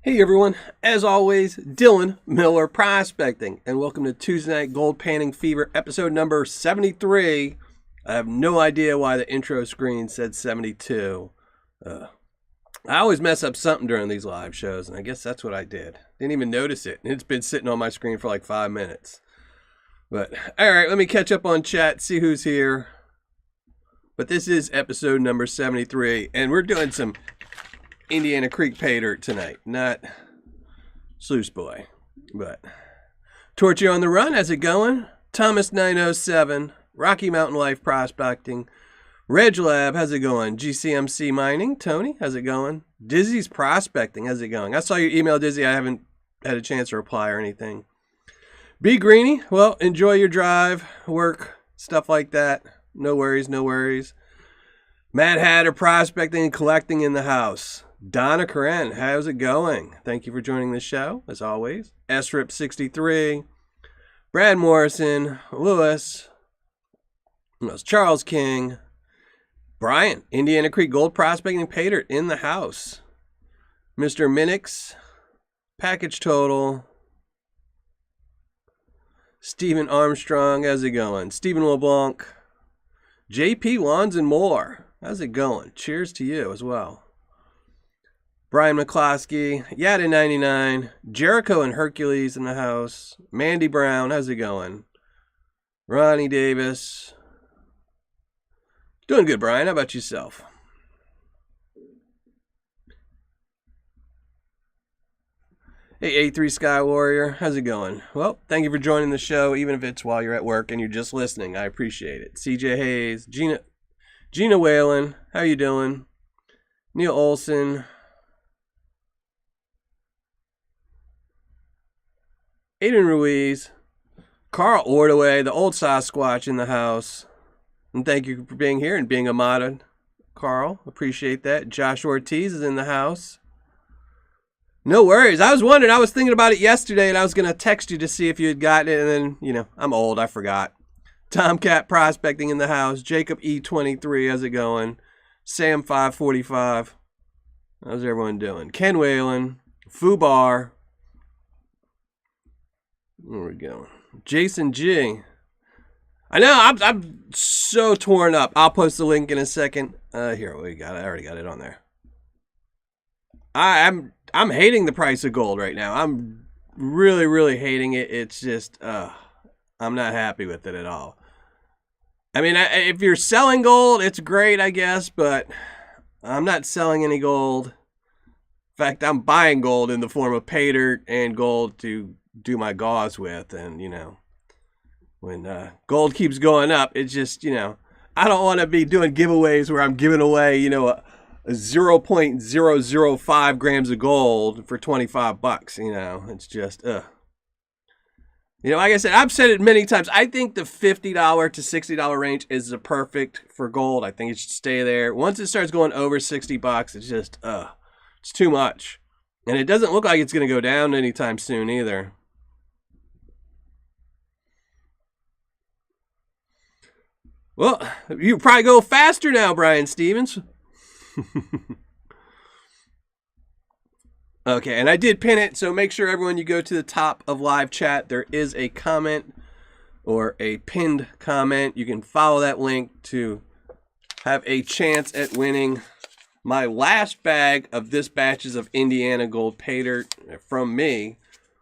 Hey everyone, as always, Dylan Miller Prospecting, and welcome to Tuesday Night Gold Panning Fever, episode number 73. I have no idea why the intro screen said 72. I always mess up something during these live shows, and I guess that's what I did. Didn't even notice it. It's been sitting on my screen for like 5 minutes. But, alright, let me catch up on chat, see who's here. But this is episode number 73, and we're doing some Indiana Creek Paydirt tonight, not Sluice Boy, but Torchy on the Run, how's it going? Thomas 907, Rocky Mountain Life Prospecting, Reg Lab, how's it going? GCMC Mining, Tony, how's it going? Dizzy's Prospecting, how's it going? I saw your email, Dizzy, I haven't had a chance to reply or anything. B Greeny, well, enjoy your drive, work, stuff like that. No worries, no worries. Mad Hatter Prospecting and Collecting in the house. Donna Karen, how's it going? Thank you for joining the show, as always. SRIP63, Brad Morrison, Lewis, Charles King, Brian, Indiana Creek Gold Prospecting Paydirt in the house. Mr. Minix, Package Total, Stephen Armstrong, how's it going? Stephen LeBlanc, JP Wands and more, how's it going? Cheers to you as well. Brian McCloskey, Yada99, Jericho and Hercules in the house. Mandy Brown, how's it going? Ronnie Davis. Doing good, Brian. How about yourself? Hey, A3 Sky Warrior, how's it going? Well, thank you for joining the show, even if it's while you're at work and you're just listening. I appreciate it. CJ Hayes, Gina Whalen, how you doing? Neil Olson, Aiden Ruiz, Carl Ordaway, the old Sasquatch in the house. And thank you for being here and being a mod, Carl. Appreciate that. Josh Ortiz is in the house. No worries. I was wondering. I was thinking about it yesterday, and I was going to text you to see if you had gotten it. And then, I'm old. I forgot. Tomcat Prospecting in the house. Jacob E23, how's it going? Sam 545. How's everyone doing? Ken Whalen. Fubar. There we go. Jason G. I know, I'm so torn up. I'll post the link in a second. Here, we got it. I already got it on there. I'm hating the price of gold right now. I'm really, really hating it. It's just, I'm not happy with it at all. I mean, if you're selling gold, it's great, I guess, but I'm not selling any gold. In fact, I'm buying gold in the form of Paydirt and gold to do my gauze with, and when gold keeps going up, it's just I don't want to be doing giveaways where I'm giving away a 0.005 grams of gold for $25. It's just like I said, I've said it many times. I think the $50 to $60 range is the perfect for gold. I think it should stay there. Once it starts going over $60, it's just it's too much, and it doesn't look like it's going to go down anytime soon either. Well, you probably go faster now, Brian Stevens. Okay, and I did pin it, so make sure everyone you go to the top of live chat. There is a comment or a pinned comment. You can follow that link to have a chance at winning my last bag of this batches of Indiana Gold Paydirt from me,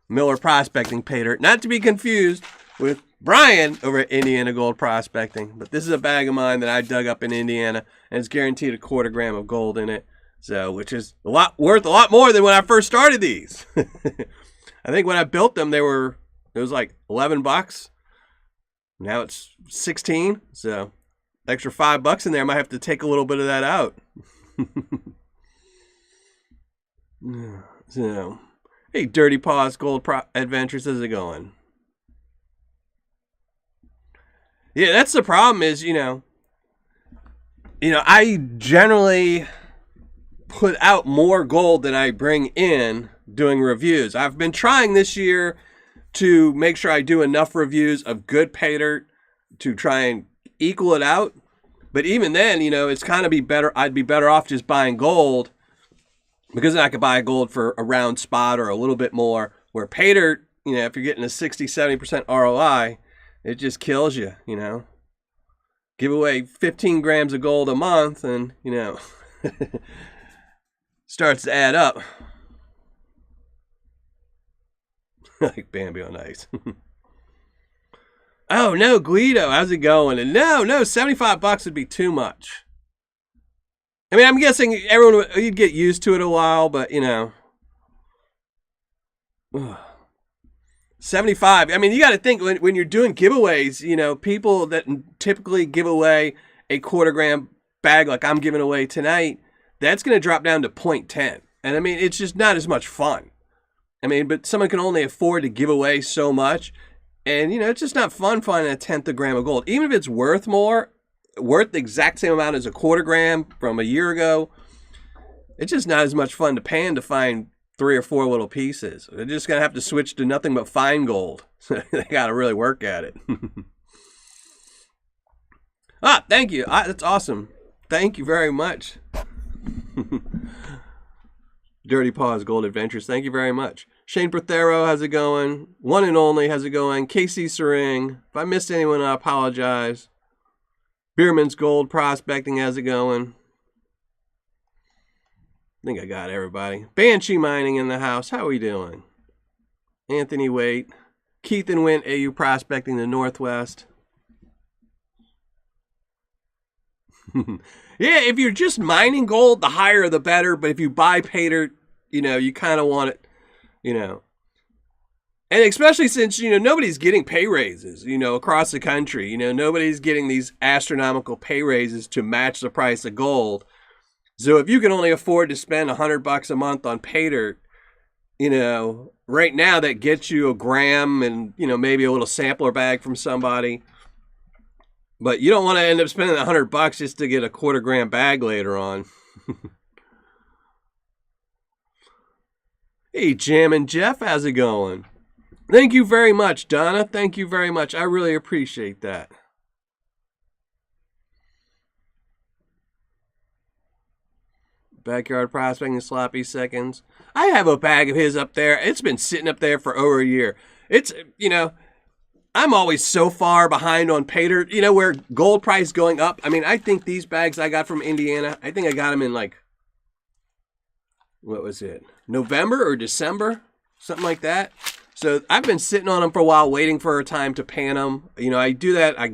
Miller Prospecting Paydirt. Not to be confused with Brian over at Indiana Gold Prospecting, but this is a bag of mine that I dug up in Indiana, and it's guaranteed a 1/4 gram of gold in it, so which is worth a lot more than when I first started these. I think when I built them, it was like $11. Now it's 16, so extra $5 in there. I might have to take a little bit of that out. So, hey, Dirty Paws Gold Adventures, how's it going? Yeah, that's the problem is, I generally put out more gold than I bring in doing reviews. I've been trying this year to make sure I do enough reviews of good Paydirt to try and equal it out. But even then, it's kind of I'd be better off just buying gold because then I could buy gold for a round spot or a little bit more. Where Paydirt, if you're getting a 60, 70% ROI, it just kills you, Give away 15 grams of gold a month and, starts to add up. Like Bambi on ice. Oh, no, Guido, how's it going? And no, $75 would be too much. I mean, I'm guessing everyone you'd get used to it a while, but, 75. I mean, you got to think when you're doing giveaways, people that typically give away a quarter-gram bag like I'm giving away tonight, that's going to drop down to 0.10. And I mean, it's just not as much fun. I mean, but someone can only afford to give away so much. And, it's just not fun finding a 1/10 of a gram of gold. Even if it's worth more, worth the exact same amount as a quarter gram from a year ago, it's just not as much fun to pan to find 3 or 4 little pieces. They're just going to have to switch to nothing but fine gold. They got to really work at it. Thank you. That's awesome. Thank you very much. Dirty Paws Gold Adventures. Thank you very much. Shane Prothero, how's it going? One and Only, how's it going? Casey Sering. If I missed anyone, I apologize. Bierman's Gold Prospecting, how's it going? I think I got everybody. Banshee Mining in the house. How are we doing? Anthony Waite. Keith and Wint, AU Prospecting the Northwest. Yeah, if you're just mining gold, the higher the better. But if you buy Paydirt, you kind of want it, And especially since, nobody's getting pay raises, across the country. Nobody's getting these astronomical pay raises to match the price of gold. So if you can only afford to spend $100 a month on Paydirt, right now that gets you a gram and, maybe a little sampler bag from somebody. But you don't want to end up spending $100 just to get a quarter gram bag later on. Hey, Jam and Jeff, how's it going? Thank you very much, Donna. Thank you very much. I really appreciate that. Backyard Prospecting Sloppy Seconds. I have a bag of his up there. It's been sitting up there for over a year. It's, I'm always so far behind on Paydirt, where gold price going up. I mean, I think these bags I got from Indiana, I think I got them in what was it? November or December? Something like that. So I've been sitting on them for a while, waiting for a time to pan them. I do that. I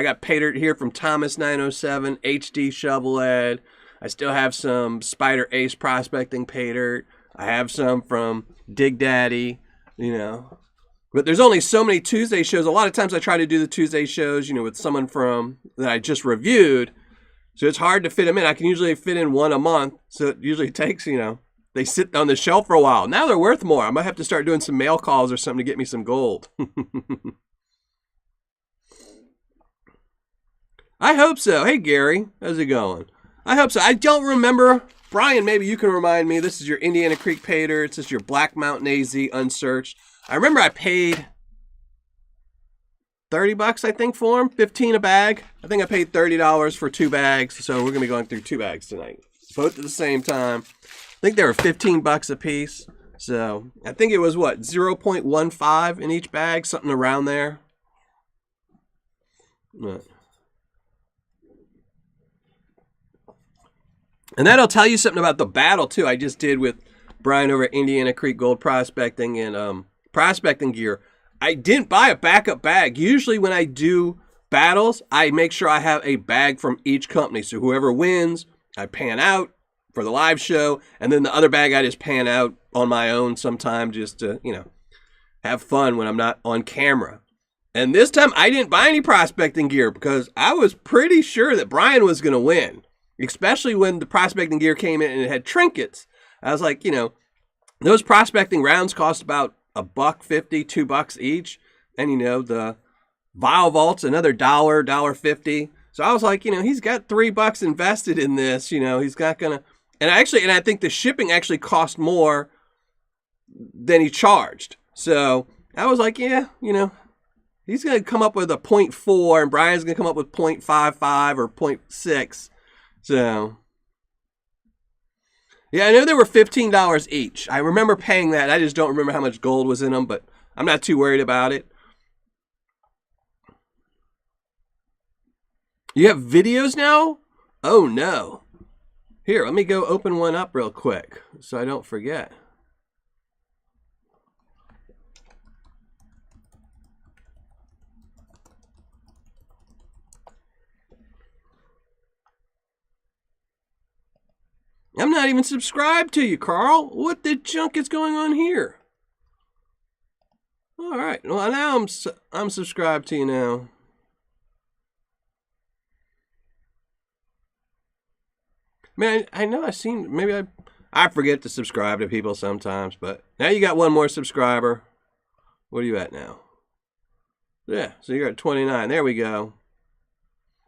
got Paydirt here from Thomas 907, HD Shovelhead. I still have some Spider Ace Prospecting Paydirt. I have some from Dig Daddy, But there's only so many Tuesday shows. A lot of times I try to do the Tuesday shows, with someone that I just reviewed. So it's hard to fit them in. I can usually fit in one a month. So it usually takes, they sit on the shelf for a while. Now they're worth more. I might have to start doing some mail calls or something to get me some gold. I hope so. Hey, Gary. How's it going? I hope so. I don't remember. Brian, maybe you can remind me. This is your Indiana Creek Paydirt. This is your Black Mountain AZ unsearched. I remember I paid $30, I think, for them. 15 a bag. I think I paid $30 for 2 bags. So we're going to be going through 2 bags tonight. Both at the same time. I think they were $15 a piece. So I think it was 0.15 in each bag, something around there. And that'll tell you something about the battle too. I just did with Brian over at Indiana Creek Gold Prospecting and Prospecting Gear. I didn't buy a backup bag. Usually when I do battles, I make sure I have a bag from each company. So whoever wins, I pan out for the live show. And then the other bag I just pan out on my own sometime just to, have fun when I'm not on camera. And this time I didn't buy any prospecting gear because I was pretty sure that Brian was going to win. Especially when the prospecting gear came in and it had trinkets. I was like, those prospecting rounds cost about $1.50, $2 each. And, the vial vault's another $1.50. So I was like, he's got $3 invested in this. He's not going to. And I think the shipping actually cost more than he charged. So I was like, yeah, he's going to come up with a 0.4 and Brian's going to come up with 0.55 or 0.6. So, Yeah, I know they were $15 each. I remember paying that. I just don't remember how much gold was in them, but I'm not too worried about it. You have videos now? Oh, no. Here, let me go open one up real quick so I don't forget. I'm not even subscribed to you, Carl. What the junk is going on here? All right. Well, now I'm subscribed to you now. Man, I know I've seen, maybe I forget to subscribe to people sometimes, but now you got one more subscriber. What are you at now? Yeah, so you're at 29. There we go.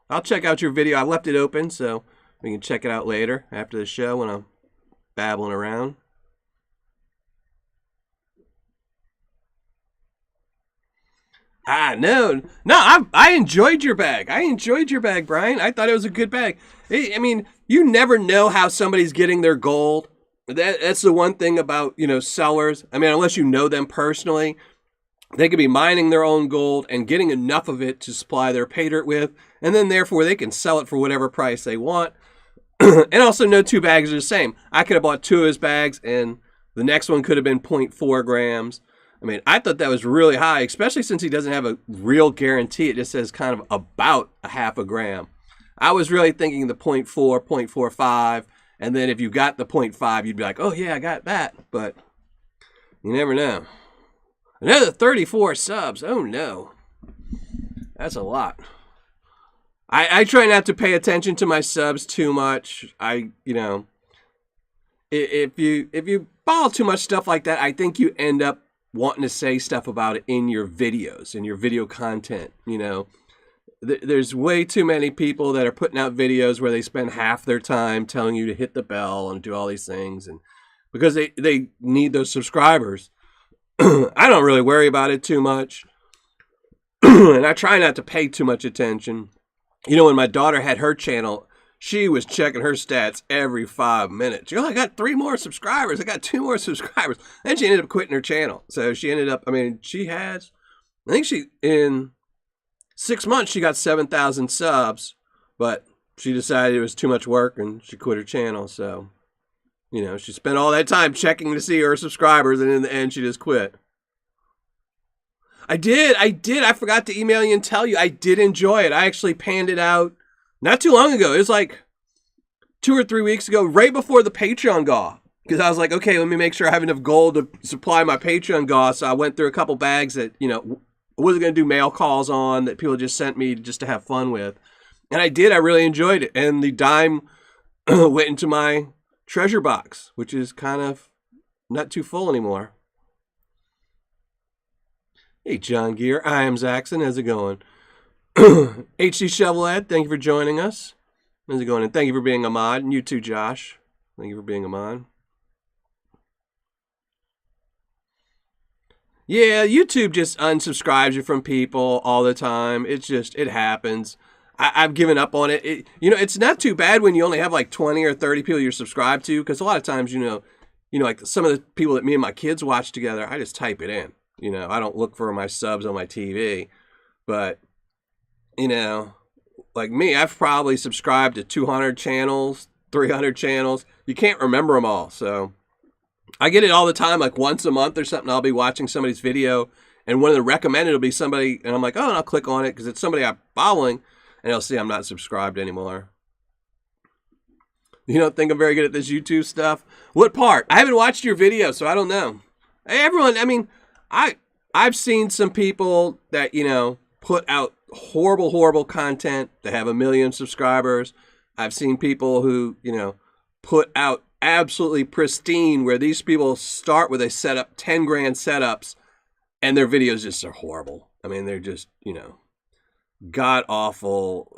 I'll check out your video. I left it open, so we can check it out later after the show when I'm babbling around. No, I enjoyed your bag. I enjoyed your bag, Brian. I thought it was a good bag. I mean, you never know how somebody's getting their gold. That's the one thing about, sellers. I mean, unless you know them personally, they could be mining their own gold and getting enough of it to supply their Paydirt with, and then therefore they can sell it for whatever price they want. And also, no two bags are the same. I could have bought two of his bags, and the next one could have been 0.4 grams. I mean, I thought that was really high, especially since he doesn't have a real guarantee. It just says kind of about a half a gram. I was really thinking the 0.4, 0.45, and then if you got the 0.5, you'd be like, oh, yeah, I got that. But you never know. Another 34 subs. Oh, no. That's a lot. I try not to pay attention to my subs too much. If you follow too much stuff like that, I think you end up wanting to say stuff about it in your videos, in your video content. There's way too many people that are putting out videos where they spend half their time telling you to hit the bell and do all these things, and because they need those subscribers. I don't really worry about it too much, and I try not to pay too much attention. When my daughter had her channel, she was checking her stats every 5 minutes. I got 3 more subscribers. I got 2 more subscribers. Then she ended up quitting her channel. So she ended up, in 6 months, she got 7,000 subs, but she decided it was too much work and she quit her channel. So, she spent all that time checking to see her subscribers, and in the end, she just quit. I did. I forgot to email you and tell you I did enjoy it. I actually panned it out not too long ago. It was like 2 or 3 weeks ago, right before the Patreon GAW. Because I was like, okay, let me make sure I have enough gold to supply my Patreon GAW. So I went through a couple bags that, I wasn't going to do mail calls on, that people just sent me just to have fun with. And I did. I really enjoyed it. And the dime went into my treasure box, which is kind of not too full anymore. Hey, John Gear. I am Zaxxon. How's it going? HC Shovelhead, thank you for joining us. How's it going? And thank you for being a mod. And you too, Josh. Thank you for being a mod. Yeah, YouTube just unsubscribes you from people all the time. It happens. I've given up on it. It's not too bad when you only have like 20 or 30 people you're subscribed to, because a lot of times, like some of the people that me and my kids watch together, I just type it in. I don't look for my subs on my TV, but, like me, I've probably subscribed to 200 channels, 300 channels. You can't remember them all. So I get it all the time, like once a month or something. I'll be watching somebody's video, and one of the recommended will be somebody, and I'm like, oh, and I'll click on it because it's somebody I'm following, and I'll see I'm not subscribed anymore. You don't think I'm very good at this YouTube stuff? What part? I haven't watched your video, so I don't know. Hey, everyone, I've seen some people that, put out horrible content that have 1 million subscribers. I've seen people who, put out absolutely pristine, where these people start with a setup, 10 grand setups, and their videos just are horrible. They're just, god awful.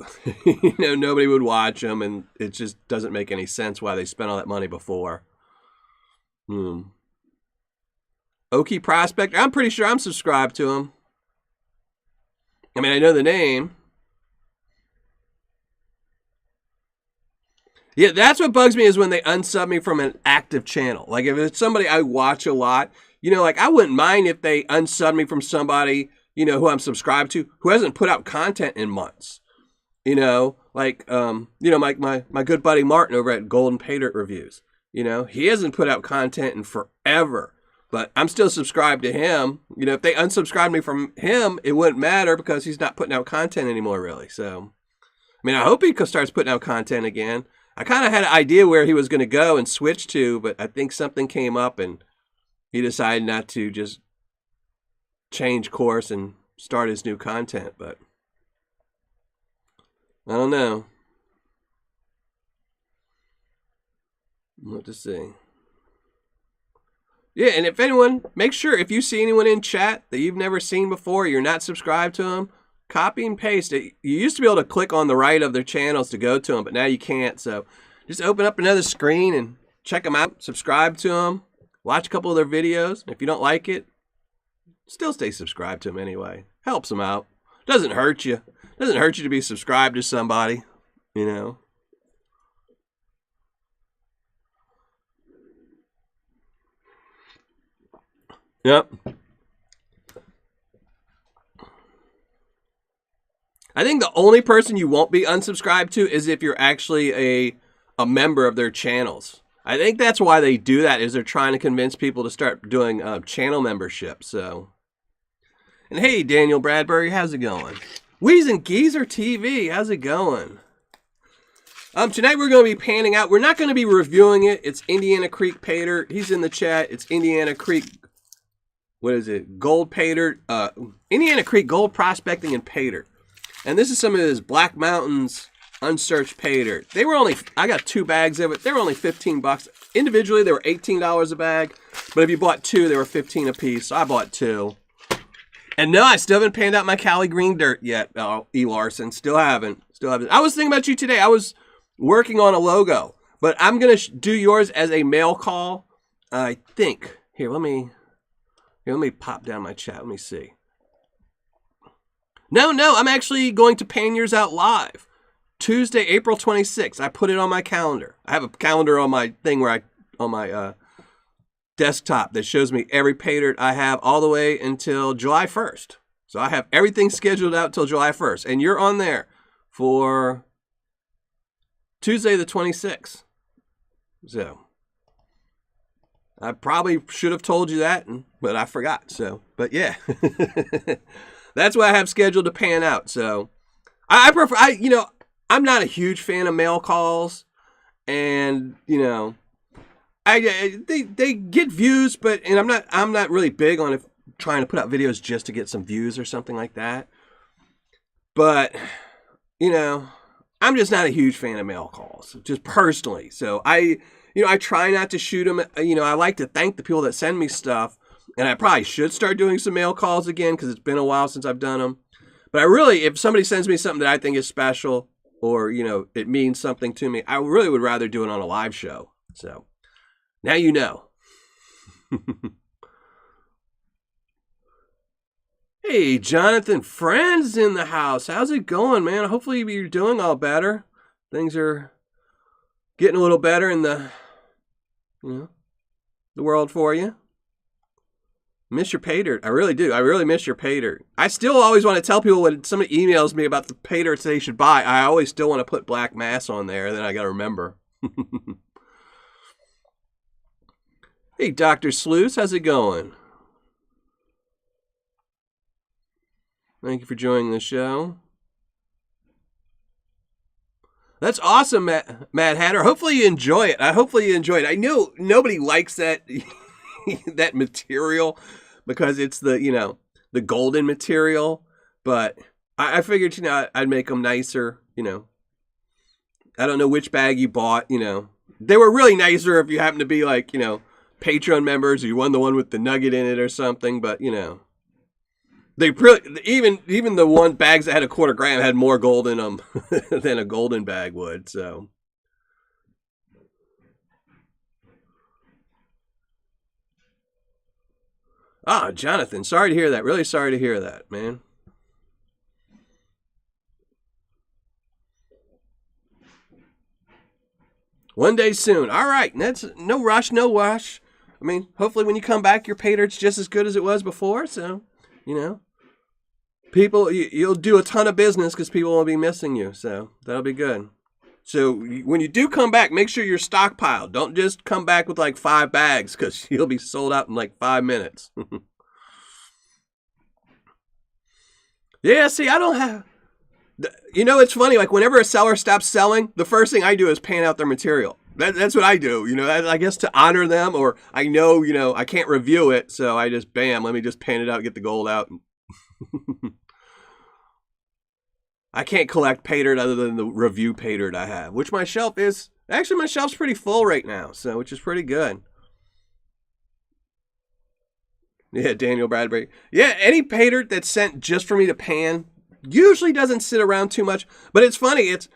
Nobody would watch them, and it just doesn't make any sense why they spent all that money before. Okie Prospect, I'm pretty sure I'm subscribed to him. I know the name. Yeah, that's what bugs me is when they unsub me from an active channel. Like if it's somebody I watch a lot, like I wouldn't mind if they unsub me from somebody, who I'm subscribed to, who hasn't put out content in months. Like my good buddy Martin over at Golden Paydirt Reviews. He hasn't put out content in forever. But I'm still subscribed to him. If they unsubscribe me from him, it wouldn't matter because he's not putting out content anymore, really. So, I hope he starts putting out content again. I kind of had an idea where he was going to go and switch to, but I think something came up and he decided not to just change course and start his new content. But I don't know. We'll have to see. Yeah, and if anyone, make sure if you see anyone in chat that you've never seen before, you're not subscribed to them, copy and paste it. You used to be able to click on the right of their channels to go to them, but now you can't. So just open up another screen and check them out, subscribe to them, watch a couple of their videos. If you don't like it, still stay subscribed to them anyway. Helps them out. Doesn't hurt you. Doesn't hurt you to be subscribed to somebody, Yep. I think the only person you won't be unsubscribed to is if you're actually a member of their channels. I think that's why they do that, is they're trying to convince people to start doing channel membership. So, and hey, Daniel Bradbury, how's it going? Wheeze and Geezer TV, how's it going? Tonight we're going to be panning out. We're not going to be reviewing it. It's Indiana Creek Paydirt. He's in the chat. It's Indiana Creek. What is it? Gold Paydirt. Indiana Creek Gold Prospecting and Paydirt. And this is some of his Black Mountains unsearched Paydirt. They were only, I got 2 bags of it. They were only $15. Individually, they were $18 a bag. But if you bought 2, they were $15 a piece. So I bought 2. And no, I still haven't panned out my Cali Green Dirt yet, E. Larson. Still haven't. I was thinking about you today. I was working on a logo. But I'm going to do yours as a mail call. I think. Here, let me pop down my chat. Let me see. No, I'm actually going to pan yours out live. Tuesday, April 26th. I put it on my calendar. I have a calendar on my thing on my desktop that shows me every Paydirt I have all the way until July 1st. So I have everything scheduled out till July 1st. And you're on there for Tuesday the 26th. So I probably should have told you that, but I forgot. So, but yeah, that's what I have scheduled to pan out. So I prefer, I'm not a huge fan of mail calls, and they get views, and I'm not really big on trying to put out videos just to get some views or something like that. But I'm just not a huge fan of mail calls, just personally. So I try not to shoot them. I like to thank the people that send me stuff. And I probably should start doing some mail calls again because it's been a while since I've done them. But if somebody sends me something that I think is special or, it means something to me, I really would rather do it on a live show. So now you know. Hey, Jonathan Friends in the house. How's it going, man? Hopefully you're doing all better. Things are getting a little better in the world for you. Miss your Paydirt. I really do. I really miss your Paydirt. I still always want to tell people when somebody emails me about the Paydirts they should buy, I always still want to put Black Mass on there. Then I got to remember. Hey, Dr. Sluice. How's it going? Thank you for joining the show. That's awesome, Mad Hatter. Hopefully you enjoy it. I know nobody likes that that material because it's the golden material, but I figured I'd make them nicer. I don't know which bag you bought. They were really nicer if you happen to be like Patreon members or you won the one with the nugget in it or something. But they even the one bags that had a 1/4 gram had more gold in them than a golden bag would. So. Ah, Jonathan, sorry to hear that. Really sorry to hear that, man. One day soon. All right. That's no rush, no wash. I mean, hopefully when you come back, your Paydirt's just as good as it was before. So, people, you'll do a ton of business because people will be missing you. So that'll be good. So when you do come back, make sure you're stockpiled. Don't just come back with like 5 bags because you'll be sold out in like 5 minutes. Yeah, see, I don't have... it's funny. Like whenever a seller stops selling, the first thing I do is pan out their material. That's what I do. I guess to honor them, or I know, I can't review it. So I just, bam, let me just pan it out, get the gold out. I can't collect Paydirt other than the review Paydirt I have, which my shelf's pretty full right now, so which is pretty good. Yeah, Daniel Bradbury. Yeah, any Paydirt that's sent just for me to pan usually doesn't sit around too much. But it's funny, it's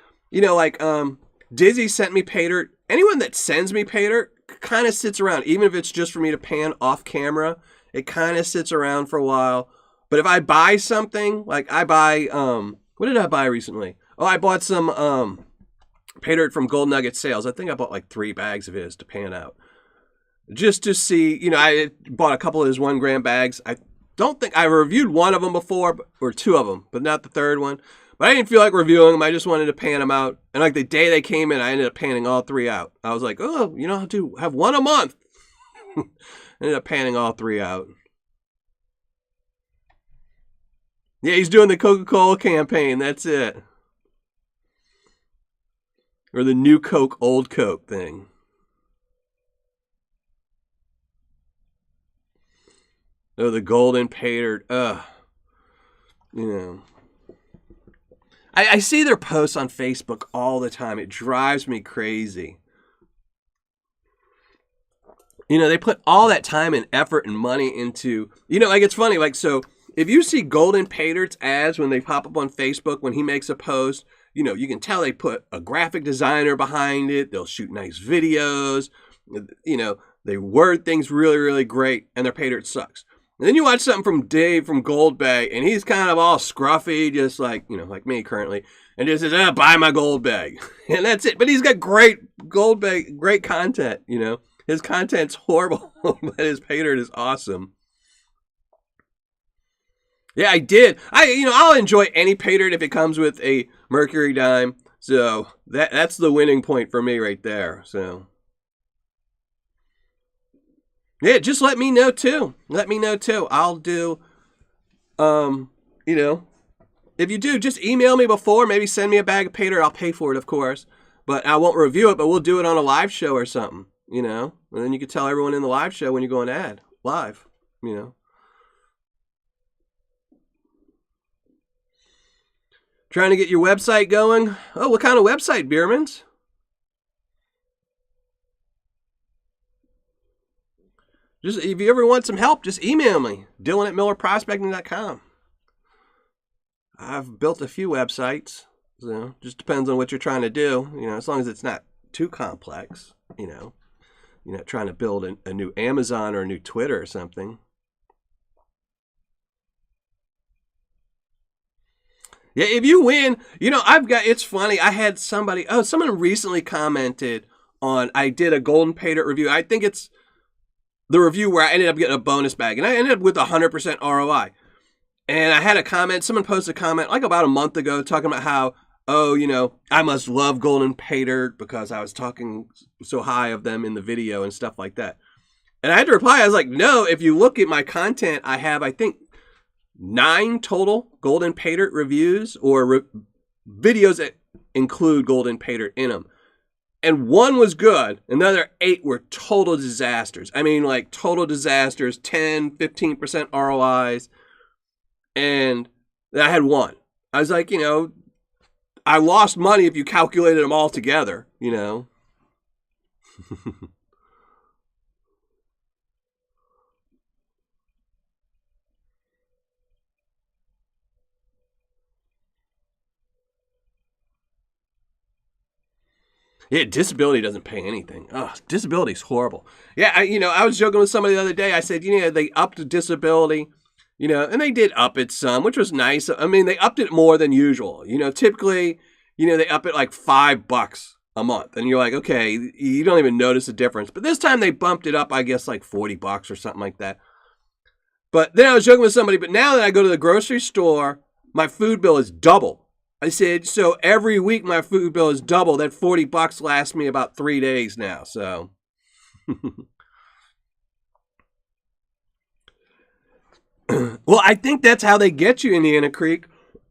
Dizzy sent me Paydirt. Anyone that sends me Paydirt kind of sits around, even if it's just for me to pan off camera. It kind of sits around for a while. But if I buy something, like I buy what did I buy recently? Oh, I bought some Paydirt from Gold Nugget Sales. I think I bought like 3 bags of his to pan out. Just to see, I bought a couple of his 1 gram bags. I don't think I reviewed one of them before, or 2 of them, but not the 3rd one. But I didn't feel like reviewing them. I just wanted to pan them out. And like the day they came in, I ended up panning all 3 out. I was like, oh, I'll have 1 a month. Ended up panning all 3 out. Yeah, he's doing the Coca-Cola campaign. That's it. Or the new Coke, old Coke thing. Oh, the golden Paydirt. I see their posts on Facebook all the time. It drives me crazy. They put all that time and effort and money into, it's funny. Like, so if you see golden Paydirt's ads when they pop up on Facebook, when he makes a post, you can tell they put a graphic designer behind it. They'll shoot nice videos. They word things really, really great, and their Paydirt sucks. And then you watch something from Dave from Gold Bag, and he's kind of all scruffy, just like, like me currently, and just says, buy my Gold Bag. And that's it. But he's got great Gold Bag, great content, His content's horrible, but his Paydirt is awesome. Yeah, I did. I'll enjoy any Paydirt if it comes with a mercury dime. So that's the winning point for me right there. So yeah, just let me know too. I'll do, if you do, just email me before. Maybe send me a bag of Paydirt. I'll pay for it, of course. But I won't review it, but we'll do it on a live show or something, And then you can tell everyone in the live show when you go an ad live, Trying to get your website going? Oh, what kind of website, Biermans? Just if you ever want some help, just email me, Dylan@MillerProspecting.com. I've built a few websites, so just depends on what you're trying to do. As long as it's not too complex. You're not trying to build a new Amazon or a new Twitter or something. Yeah, if you win, it's funny. I had someone recently commented on, I did a golden Paydirt review. I think it's the review where I ended up getting a bonus bag, and I ended up with 100% ROI. And I had a comment, someone posted a comment like about a month ago talking about how, I must love golden Paydirt because I was talking so high of them in the video and stuff like that. And I had to reply, I was like, no, if you look at my content, I have, I think, 9 total golden Paydirt reviews or videos that include golden Paydirt in them. And 1 was good, and the other 8 were total disasters. I mean, like total disasters, 10, 15% ROIs. And I had 1. I was like, I lost money if you calculated them all together, Yeah, disability doesn't pay anything. Ugh, disability's horrible. Yeah, I was joking with somebody the other day. I said, they upped disability, and they did up it some, which was nice. I mean, they upped it more than usual. Typically, they up it like $5 a month. And you're like, okay, you don't even notice the difference. But this time they bumped it up, I guess, like $40 or something like that. But then I was joking with somebody, but now that I go to the grocery store, my food bill is double. I said, so every week my food bill is double. That $40 lasts me about 3 days now. So, well, I think that's how they get you, Indiana Creek.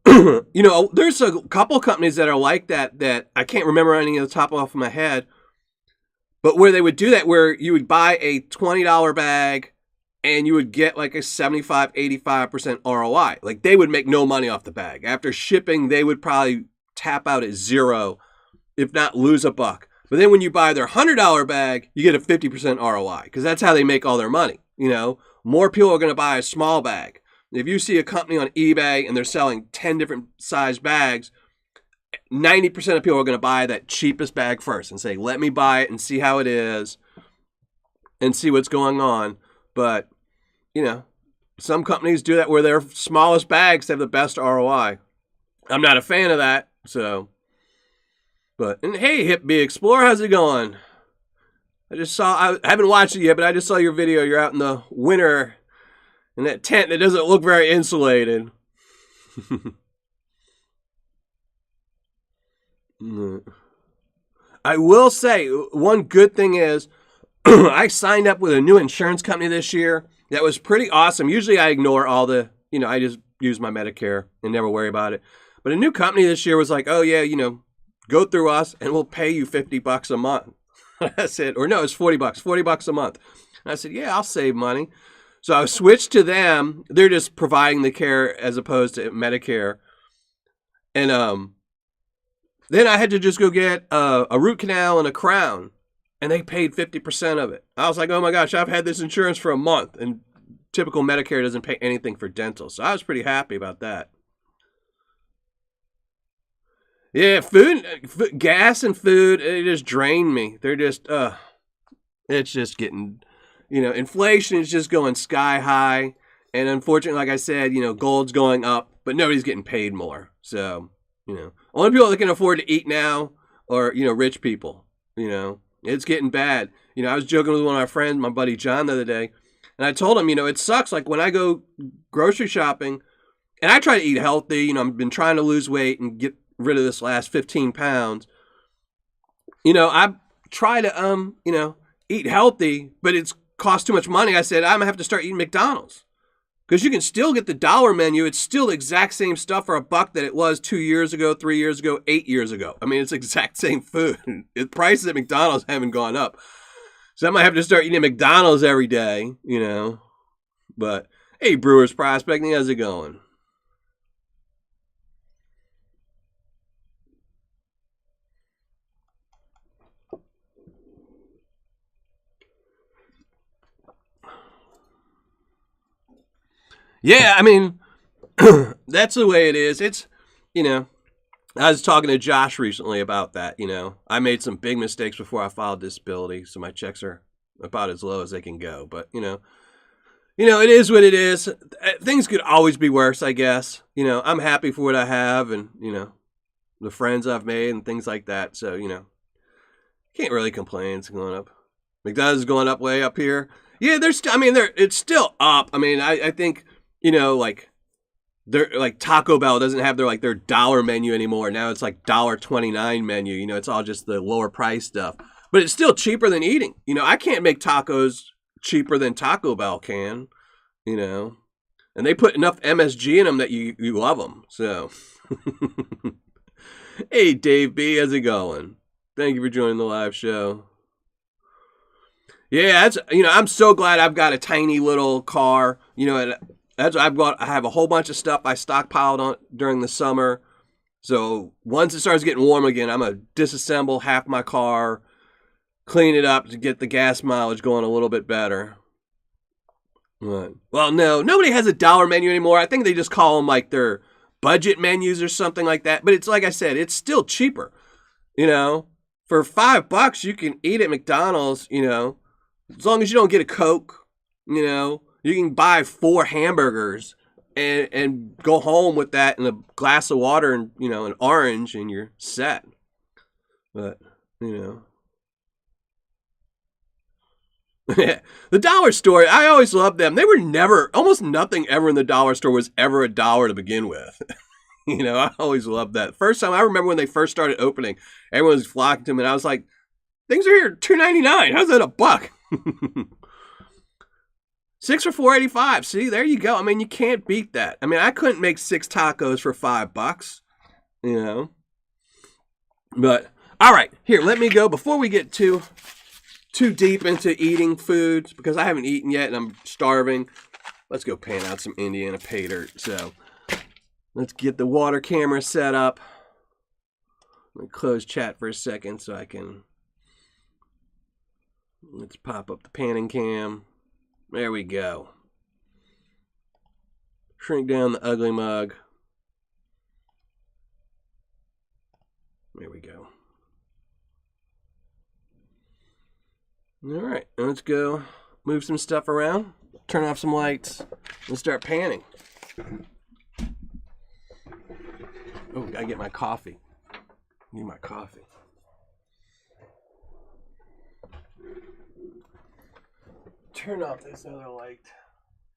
There's a couple companies that are like that I can't remember any of the top off my head, but where they would do that, where you would buy a $20 bag and you would get like a 75, 85% ROI. Like they would make no money off the bag. After shipping, they would probably tap out at zero, if not lose a buck. But then when you buy their $100 bag, you get a 50% ROI because that's how they make all their money. More people are going to buy a small bag. If you see a company on eBay and they're selling 10 different size bags, 90% of people are going to buy that cheapest bag first and say, let me buy it and see how it is and see what's going on. But, some companies do that where their smallest bags have the best ROI. I'm not a fan of that. So, and hey, Hip-B Explorer, how's it going? I haven't watched it yet, but I just saw your video. You're out in the winter in that tent that doesn't look very insulated. I will say, one good thing is, I signed up with a new insurance company this year. That was pretty awesome. Usually I ignore all the, I just use my Medicare and never worry about it. But a new company this year was like, oh yeah, go through us and we'll pay you $50 a month. I said, or no, it's $40 a month. And I said, yeah, I'll save money. So I switched to them. They're just providing the care as opposed to Medicare. And then I had to just go get a root canal and a crown. And they paid 50% of it. I was like, oh my gosh, I've had this insurance for a month. And typical Medicare doesn't pay anything for dental. So I was pretty happy about that. Yeah, gas and food, it just drained me. They're just, it's just getting... inflation is just going sky high. And unfortunately, like I said, gold's going up, but nobody's getting paid more. So, only people that can afford to eat now are, rich people. It's getting bad. I was joking with one of my friends, my buddy John, the other day, and I told him, it sucks. Like when I go grocery shopping, and I try to eat healthy, I've been trying to lose weight and get rid of this last 15 pounds. I try to, eat healthy, but it's cost too much money. I said, I'm going to have to start eating McDonald's. Because you can still get the dollar menu. It's still the exact same stuff for $1 that it was 2 years ago, 3 years ago, 8 years ago. I mean, it's the exact same food. The prices at McDonald's haven't gone up. So I might have to start eating McDonald's every day, But, hey, Brewers Prospecting, how's it going? Yeah, I mean, that's the way it is. It's, I was talking to Josh recently about that, I made some big mistakes before I filed disability, so my checks are about as low as they can go. But, it is what it is. Things could always be worse, I guess. I'm happy for what I have and, the friends I've made and things like that. So, can't really complain. It's going up. McDonald's is going up way up here. Yeah, it's still up. I mean, I think... they're like Taco Bell doesn't have their dollar menu anymore. Now it's like $1.29 menu. It's all just the lower price stuff. But it's still cheaper than eating. I can't make tacos cheaper than Taco Bell can. And they put enough MSG in them that you love them. So, hey Dave B, how's it going? Thank you for joining the live show. Yeah, I'm so glad I've got a tiny little car. And I have a whole bunch of stuff I stockpiled on during the summer. So once it starts getting warm again, I'm going to disassemble half my car, clean it up to get the gas mileage going a little bit better. Right. Well, no, nobody has a dollar menu anymore. I think they just call them like their budget menus or something like that. But it's like I said, it's still cheaper. For $5, you can eat at McDonald's, as long as you don't get a Coke, you can buy 4 hamburgers and go home with that and a glass of water and, an orange and you're set. But you know. The dollar store, I always loved them. They were never, almost nothing ever in the dollar store was ever $1 to begin with. I always loved that. First time, I remember when they first started opening, everyone was flocking to them, and I was like, things are here $2.99. How's that $1? 6 for $4.85. See, there you go. I mean, you can't beat that. I mean, I couldn't make 6 tacos for $5, But, all right, here, let me go. Before we get too deep into eating foods, because I haven't eaten yet and I'm starving, let's go pan out some Indiana Paydirt. So, let's get the water camera set up. Let me close chat for a second so I can... Let's pop up the panning cam. There we go. Shrink down the ugly mug. There we go. All right, let's go move some stuff around, turn off some lights, and start panning. Oh, gotta get my coffee. Need my coffee. Turn off this other light.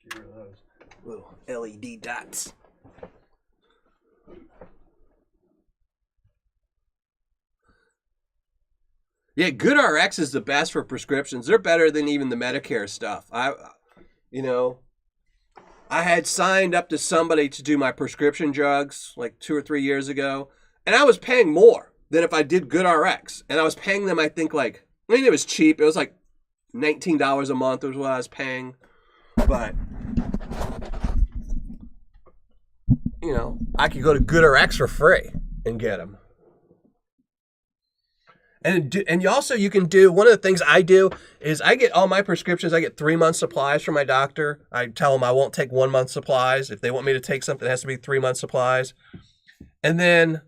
Get rid of those little LED dots. Yeah, GoodRx is the best for prescriptions. They're better than even the Medicare stuff. I had signed up to somebody to do my prescription drugs like 2 or 3 years ago, and I was paying more than if I did GoodRx. And I was paying them, I think, it was cheap. It was like $19 a month was what I was paying. But, I could go to GoodRx for free and get them. And you can do, one of the things I do is I get all my prescriptions, I get 3 months supplies from my doctor. I tell them I won't take 1 month supplies. If they want me to take something, it has to be 3 month supplies. And then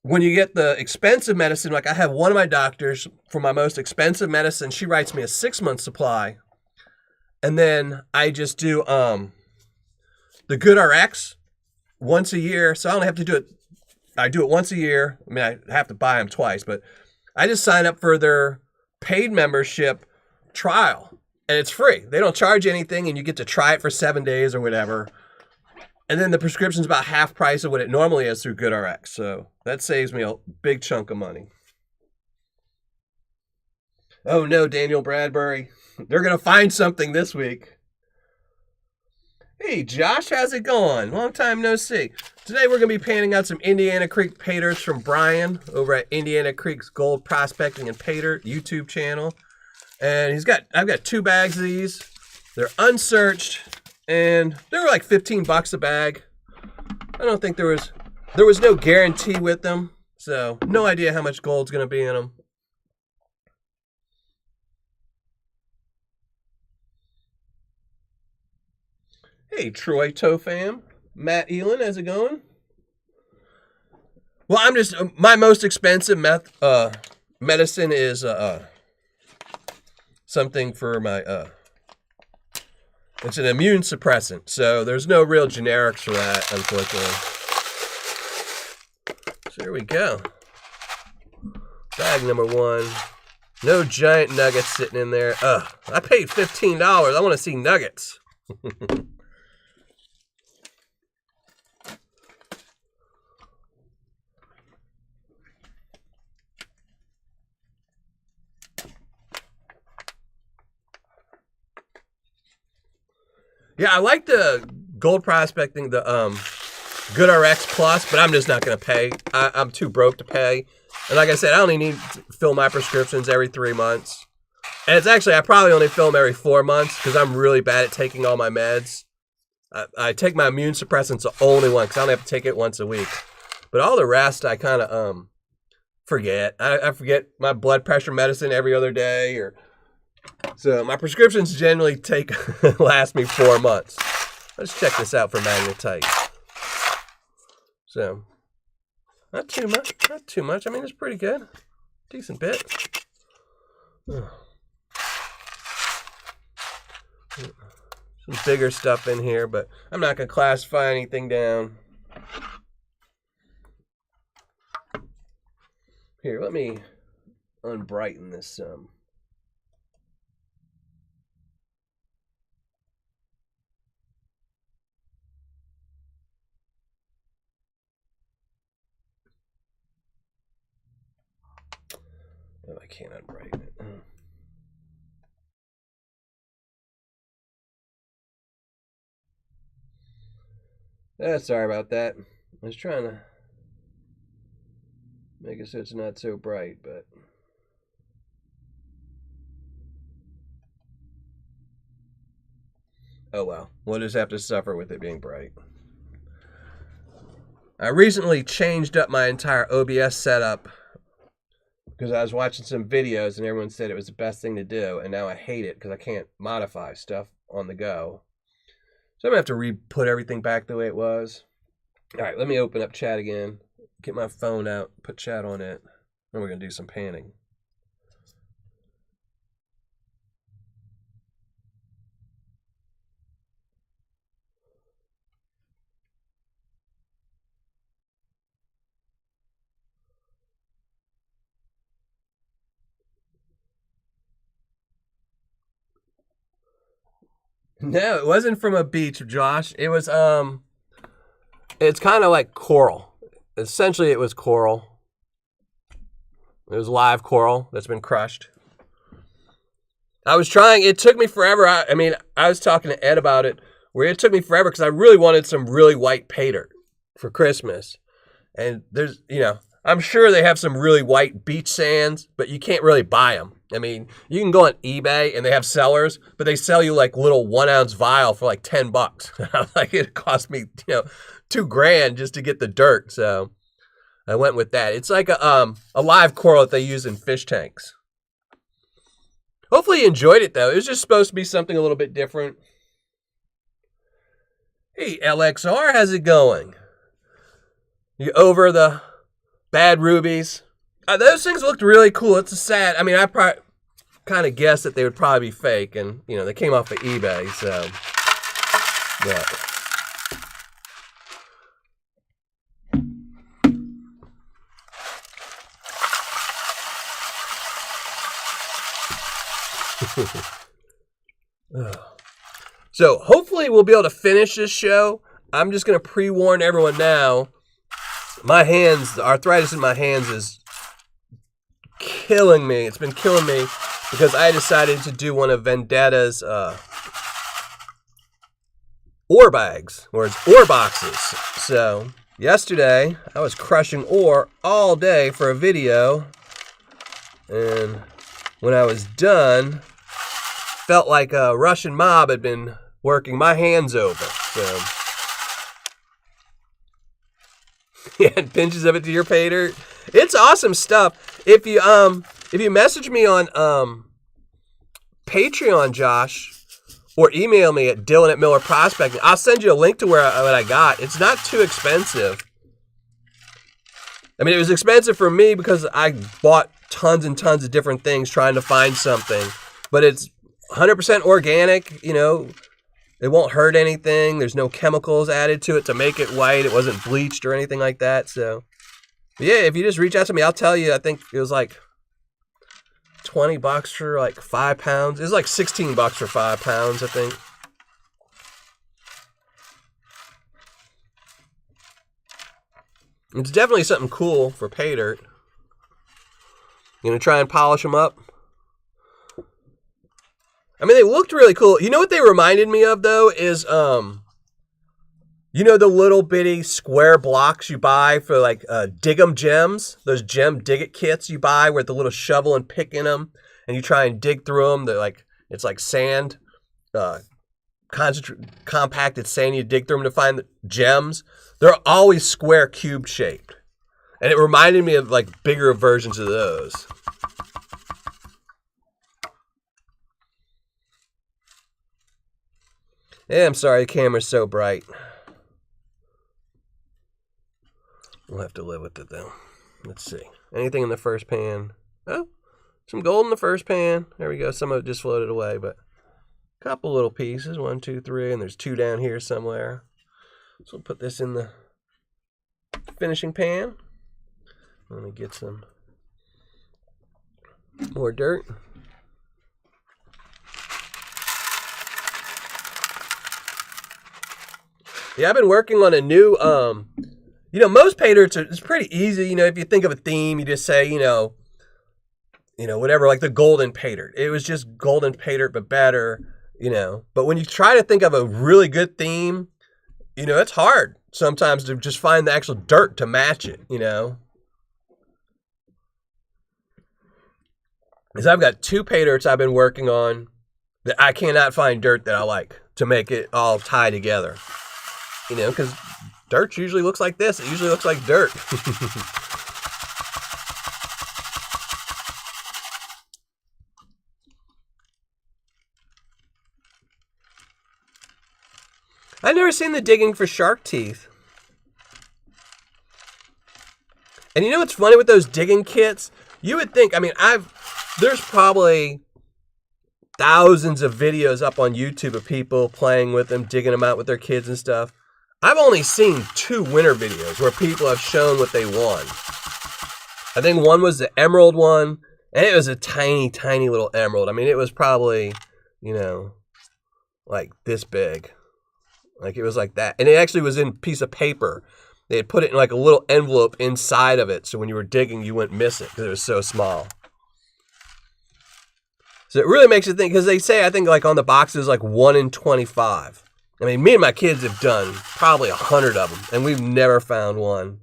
when you get the expensive medicine, like I have one of my doctors for my most expensive medicine, she writes me a 6 month supply. And then I just do the GoodRx once a year. So I only have to do it. I do it once a year. I mean, I have to buy them twice, but I just sign up for their paid membership trial, and it's free. They don't charge anything, and you get to try it for 7 days or whatever. And then the prescription's about half price of what it normally is through GoodRx. So that saves me a big chunk of money. Oh no, Daniel Bradbury. They're going to find something this week. Hey, Josh, how's it going? Long time no see. Today we're going to be panning out some Indiana Creek Paydirts from Brian over at Indiana Creek's Gold Prospecting and Paydirt YouTube channel. And I've got 2 bags of these. They're unsearched, and they were like $15 a bag. I don't think there was no guarantee with them, so no idea how much gold's going to be in them. Hey, Troy Tofam. Matt Elin, how's it going? Well, my most expensive medicine is something for my, it's an immune suppressant. So there's no real generics for that, unfortunately. So here we go. Bag number 1. No giant nuggets sitting in there. I paid $15. I want to see nuggets. Yeah, I like the gold prospecting, the GoodRx Plus, but I'm just not going to pay. I'm too broke to pay. And like I said, I only need to fill my prescriptions every 3 months. And it's actually, I probably only fill them every 4 months because I'm really bad at taking all my meds. I take my immune suppressants the only one because I only have to take it once a week. But all the rest, I kind of forget. I forget my blood pressure medicine every other day, so my prescriptions generally last me 4 months. Let's check this out for magnetite. So, not too much. I mean, it's pretty good. Decent bit. Some bigger stuff in here, but I'm not going to classify anything down. Here, let me unbrighten this some. Oh, I can't unbrighten it. Sorry about that. I was trying to make it so it's not so bright, but oh well. We'll just have to suffer with it being bright. I recently changed up my entire OBS setup because I was watching some videos and everyone said it was the best thing to do, and now I hate it because I can't modify stuff on the go. So I'm going to have to put everything back the way it was. All right, let me open up chat again. Get my phone out, put chat on it, and we're going to do some panning. No, it wasn't from a beach, Josh. It was, it's kind of like coral. Essentially, it was coral. It was live coral that's been crushed. I was trying, it took me forever. I mean, I was talking to Ed about it, where it took me forever because I really wanted some really white Paydirt for Christmas. And there's, you know, I'm sure they have some really white beach sands, but you can't really buy them. I mean, you can go on eBay and they have sellers, but they sell you like little 1 ounce vial for like $10. Like it cost me, you know, $2,000 just to get the dirt. So I went with that. It's like a live coral that they use in fish tanks. Hopefully you enjoyed it though. It was just supposed to be something a little bit different. Hey, LXR, how's it going? You over the bad rubies? Those things looked really cool. It's a sad. I mean, I probably kind of guessed that they would probably be fake, and you know they came off of eBay, so yeah. So hopefully we'll be able to finish this show. I'm just going to pre-warn everyone now. My hands, the arthritis in my hands is killing me. It's been killing me because I decided to do one of Vendetta's ore bags, or it's ore boxes. So yesterday I was crushing ore all day for a video, and when I was done, felt like a Russian mob had been working my hands over. So yeah, pinches of it to your Paydirt. It's awesome stuff. If you message me on Patreon, Josh, or email me at Dylan@MillerProspecting, I'll send you a link to what I got. It's not too expensive. I mean, it was expensive for me because I bought tons and tons of different things trying to find something, but it's 100% organic. You know, it won't hurt anything. There's no chemicals added to it to make it white. It wasn't bleached or anything like that. So, yeah, if you just reach out to me, I'll tell you. I think it was like $20 for like 5 pounds. It was like $16 for 5 pounds, I think. It's definitely something cool for Paydirt. Gonna try and polish them up. I mean, they looked really cool. You know what they reminded me of, though, is, you know the little bitty square blocks you buy for, like, dig-em gems? Those gem dig-it kits you buy with the little shovel and pick in them, and you try and dig through them. They're like, it's like sand, compacted sand. You dig through them to find the gems. They're always square cube shaped. And it reminded me of, like, bigger versions of those. Yeah, I'm sorry, the camera's so bright. We'll have to live with it, though. Let's see. Anything in the first pan? Oh, some gold in the first pan. There we go. Some of it just floated away, but a couple little pieces. 1, 2, 3, and there's 2 down here somewhere. So we'll put this in the finishing pan. Let me get some More dirt. Yeah, I've been working on a new, most Paydirts it's pretty easy. If you think of a theme, you just say, whatever, like the golden Paydirt. It was just golden Paydirt, but better, But when you try to think of a really good theme, it's hard sometimes to just find the actual dirt to match it, Because I've got 2 Paydirts I've been working on that I cannot find dirt that I like to make it all tie together. Because dirt usually looks like this. It usually looks like dirt. I've never seen the digging for shark teeth. And what's funny with those digging kits? You would think, there's probably thousands of videos up on YouTube of people playing with them, digging them out with their kids and stuff. I've only seen 2 winner videos where people have shown what they won. I think one was the emerald one, and it was a tiny, tiny little emerald. It was probably, like this big. Like it was like that. And it actually was in a piece of paper. They had put it in like a little envelope inside of it, so when you were digging, you wouldn't miss it because it was so small. So it really makes you think, because they say, I think like on the boxes, like 1 in 25. Me and my kids have done probably 100 of them, and we've never found one.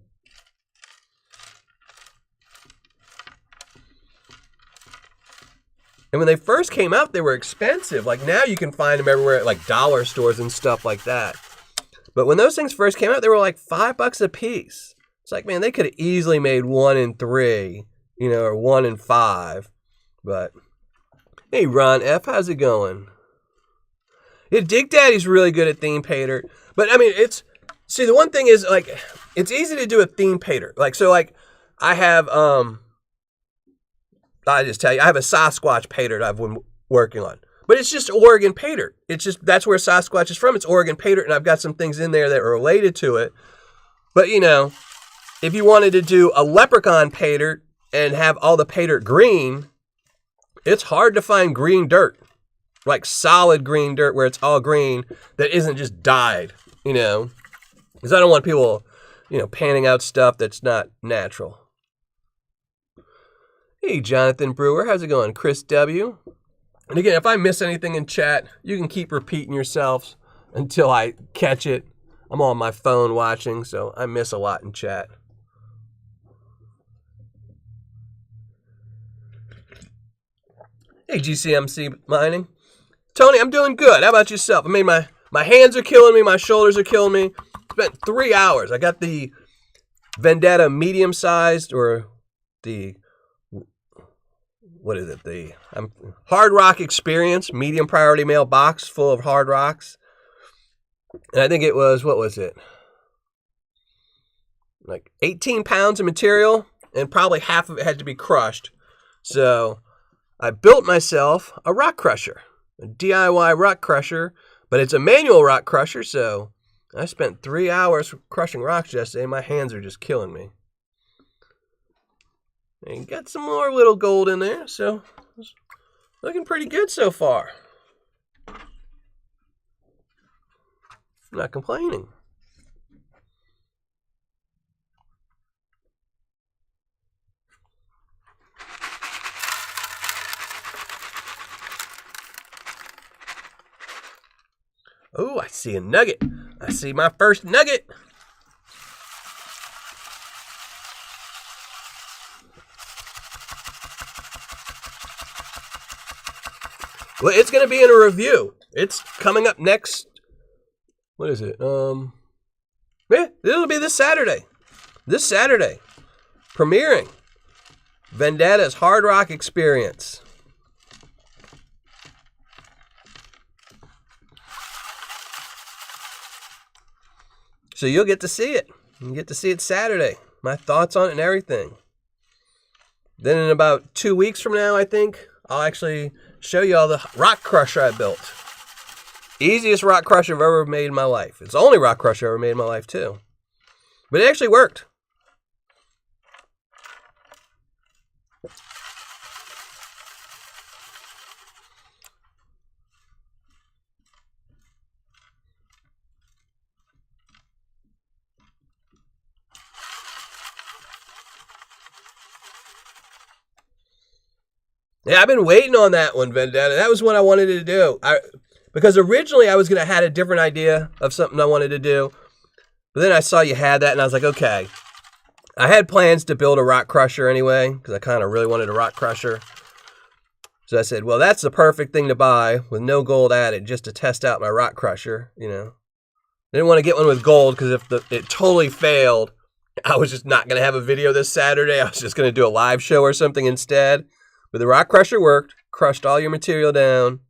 And when they first came out, they were expensive. Like now you can find them everywhere at like dollar stores and stuff like that. But when those things first came out, they were like $5 a piece. It's like, man, they could have easily made 1 in 3, or 1 in 5. But hey, Ron F., how's it going? Yeah, Dig Daddy's really good at theme Paydirt. But the one thing is, like, it's easy to do a theme Paydirt. Like, so like I have I just tell you, I have a Sasquatch Paydirt I've been working on. But it's just Oregon Paydirt. It's just, that's where Sasquatch is from. It's Oregon Paydirt, and I've got some things in there that are related to it. But, if you wanted to do a leprechaun Paydirt and have all the Paydirt green, it's hard to find green dirt. Like solid green dirt where it's all green that isn't just dyed, Because I don't want people, panning out stuff that's not natural. Hey, Jonathan Brewer, how's it going? Chris W. And again, if I miss anything in chat, you can keep repeating yourselves until I catch it. I'm on my phone watching, so I miss a lot in chat. Hey, GCMC Mining. Tony, I'm doing good. How about yourself? My hands are killing me. My shoulders are killing me. Spent 3 hours. I got the Vendetta medium-sized, or the, what is it? The Hard Rock Experience medium priority mail box full of hard rocks. And I think it was, what was it? Like 18 pounds of material, and probably half of it had to be crushed. So I built myself a rock crusher. A DIY rock crusher, but it's a manual rock crusher, so I spent 3 hours crushing rocks yesterday. My hands are just killing me. And got some more little gold in there, so it's looking pretty good so far. I'm not complaining. Oh, I see a nugget. I see my first nugget. Well, it's going to be in a review. It's coming up next. What is it? Yeah, it'll be this Saturday. This Saturday. Premiering. Vendetta's Hard Rock Experience. So you'll get to see it. You get to see it Saturday. My thoughts on it and everything. Then in about 2 weeks from now, I think, I'll actually show you all the rock crusher I built. Easiest rock crusher I've ever made in my life. It's the only rock crusher I've ever made in my life, too. But it actually worked. Yeah, I've been waiting on that one, Vendetta. That was what I wanted to do. Because originally I was going to had a different idea of something I wanted to do. But then I saw you had that, and I was like, okay. I had plans to build a rock crusher anyway, because I kind of really wanted a rock crusher. So I said, well, that's the perfect thing to buy with no gold added, just to test out my rock crusher, you know. I didn't want to get one with gold, because if it totally failed, I was just not going to have a video this Saturday. I was just going to do a live show or something instead. But the rock crusher worked, crushed all your material down,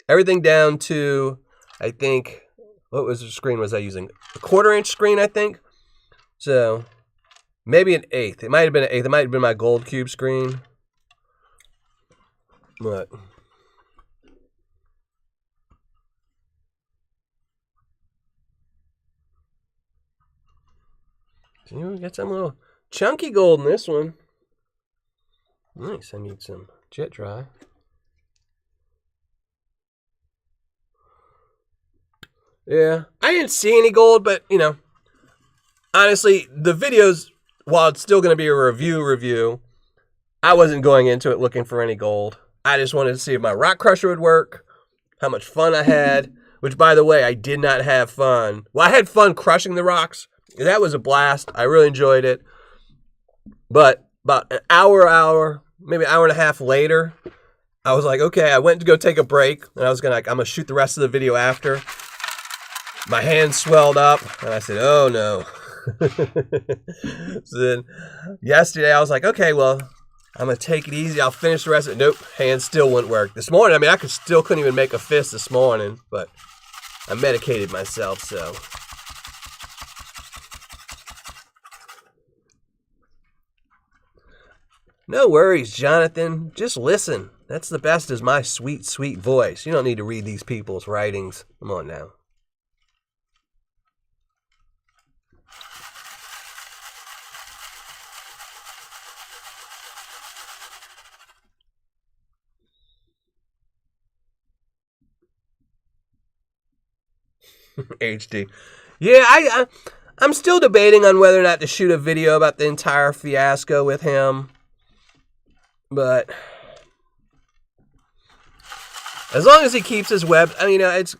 everything down to, I think, what was the screen was I using? A 1/4-inch screen, I think. So maybe an 1/8. It might have been an 1/8. It might have been my gold cube screen. But you got some little chunky gold in this one. Nice. I need some jet dry. Yeah, I didn't see any gold, but, you know, honestly, the videos, while it's still going to be a review, I wasn't going into it looking for any gold. I just wanted to see if my rock crusher would work, how much fun I had, which, by the way, I did not have fun. Well, I had fun crushing the rocks. That was a blast. I really enjoyed it. But about an hour, maybe an hour and a half later, I was like, okay, I went to go take a break, and I'm going to shoot the rest of the video after. My hand swelled up, and I said, oh, no. So then yesterday, I was like, okay, well, I'm going to take it easy. I'll finish the rest of it. Nope, hand still wouldn't work. This morning, I mean, I couldn't even make a fist this morning, but I medicated myself, so. No worries, Jonathan. Just listen. That's the best is my sweet, sweet voice. You don't need to read these people's writings. Come on now. HD. Yeah, I'm still debating on whether or not to shoot a video about the entire fiasco with him. But as long as he keeps his web, I mean, it's,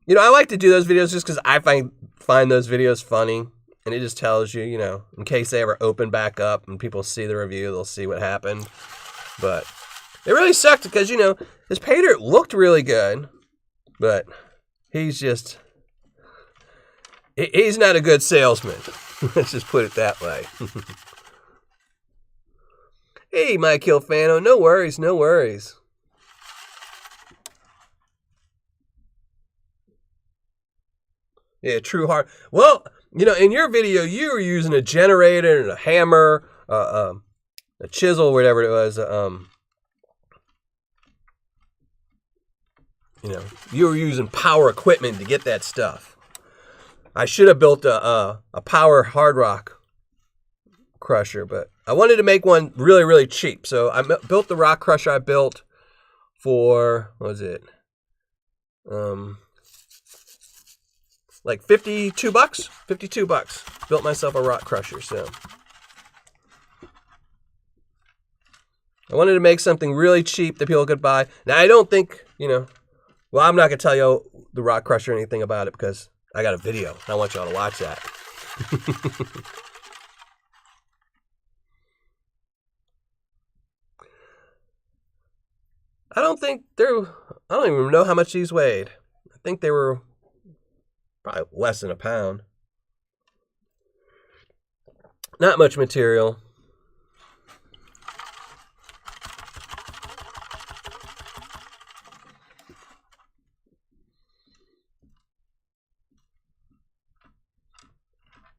you know, I like to do those videos just because I find those videos funny, and it just tells you, you know, in case they ever open back up and people see the review, they'll see what happened. But it really sucked because, you know, his Paydirt looked really good, but he's not a good salesman. Let's just put it that way. Hey, Mike Hilfano, no worries, no worries. Yeah, true hard. Well, you know, in your video, you were using a generator and a hammer, a chisel, whatever it was. You know, you were using power equipment to get that stuff. I should have built a power hard rock crusher, but I wanted to make one really, really cheap. So I built the rock crusher I built for, what was it? Like $52? $52. Built myself a rock crusher, so. I wanted to make something really cheap that people could buy. Now, I don't think, you know, well, I'm not going to tell you the rock crusher or anything about it because I got a video. I want y'all to watch that. I don't even know how much these weighed. I think they were probably less than a pound. Not much material.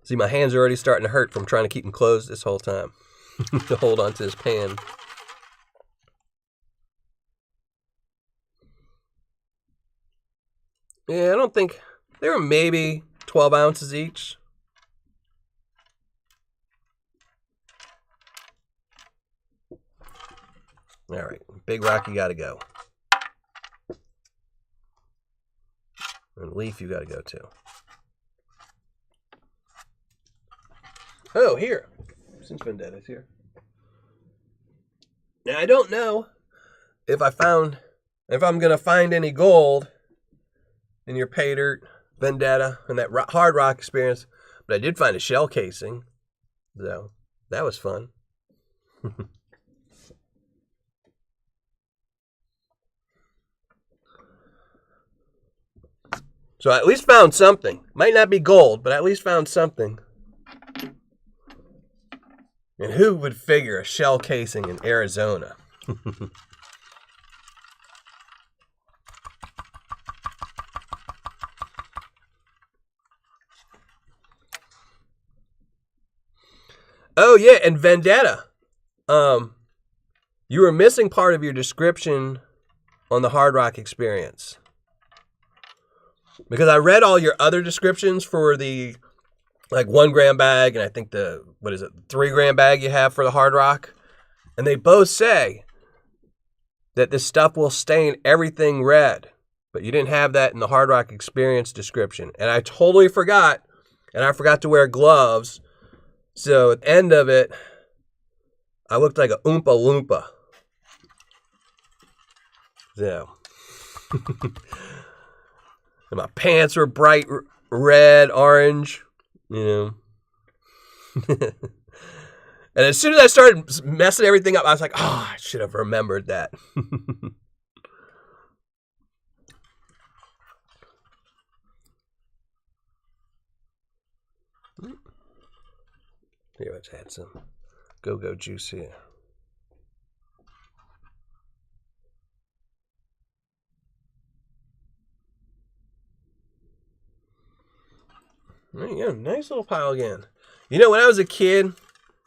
See, my hands are already starting to hurt from trying to keep them closed this whole time to hold onto this pan. Yeah, I don't think, they were maybe 12 ounces each. All right, big rock, you got to go. And leaf, you got to go too. Oh, here. Since Vendetta's here. Now, I don't know. if I'm going to find any gold in your Paydirt, Vendetta, and that hard rock experience. But I did find a shell casing. So that was fun. So I at least found something. Might not be gold, but I at least found something. And who would figure a shell casing in Arizona? Oh yeah, and Vendetta. You were missing part of your description on the Hard Rock experience. Because I read all your other descriptions for the 1 gram bag and I think the 3 gram bag you have for the Hard Rock. And they both say that this stuff will stain everything red. But you didn't have that in the Hard Rock experience description. And I totally forgot. And I forgot to wear gloves. So at the end of it, I looked like a Oompa Loompa. So. And my pants were bright red, orange, And as soon as I started messing everything up, I was like, I should have remembered that. Here, let's add some go-go juice here. There you go. Nice little pile again. When I was a kid,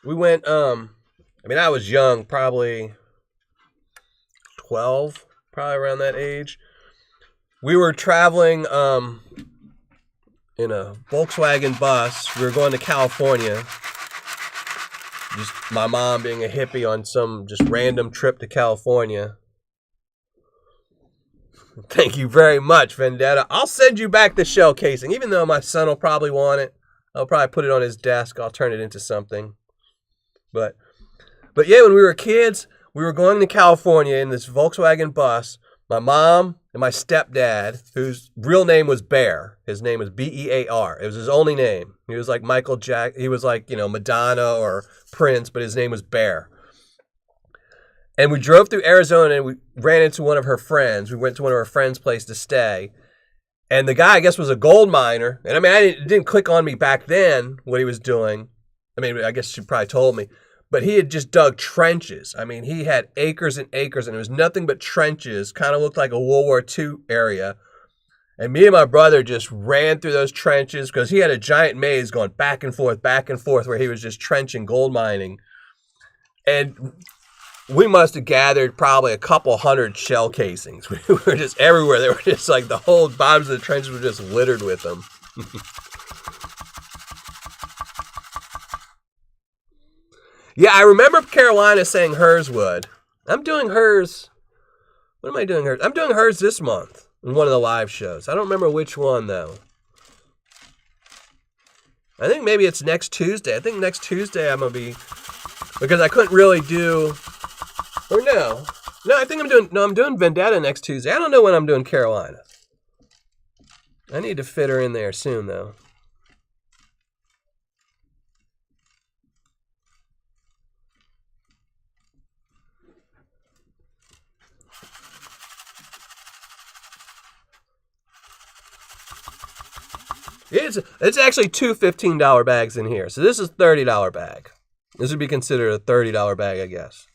we went, I was young, probably 12, probably around that age. We were traveling in a Volkswagen bus. We were going to California. Just my mom being a hippie on some just random trip to California. Thank you very much, Vendetta. I'll send you back the shell casing, even though my son will probably want it. I'll probably put it on his desk. I'll turn it into something. But yeah, when we were kids, we were going to California in this Volkswagen bus. My mom and my stepdad, whose real name was Bear. His name was Bear. It was his only name. He was like Michael Jack. He was like, Madonna or Prince, but his name was Bear. And we drove through Arizona and we ran into one of her friends. We went to one of her friends' place to stay. And the guy, I guess, was a gold miner. And it didn't click on me back then what he was doing. I guess she probably told me. But he had just dug trenches. He had acres and acres and it was nothing but trenches. Kind of looked like a World War II area. And me and my brother just ran through those trenches because he had a giant maze going back and forth where he was just trenching gold mining. And we must have gathered probably a couple hundred shell casings. We were just everywhere. They were just like the whole bottoms of the trenches were just littered with them. Yeah, I remember Carolina saying hers would. I'm doing hers. What am I doing hers? I'm doing hers this month in one of the live shows. I don't remember which one, though. I think maybe it's next Tuesday. I think next Tuesday I'm going to be... Because I couldn't really do... Or no. No, I think I'm doing Vendetta next Tuesday. I don't know when I'm doing Carolina. I need to fit her in there soon, though. It's actually two $15 bags in here. So this is a $30 bag. This would be considered a $30 bag, I guess.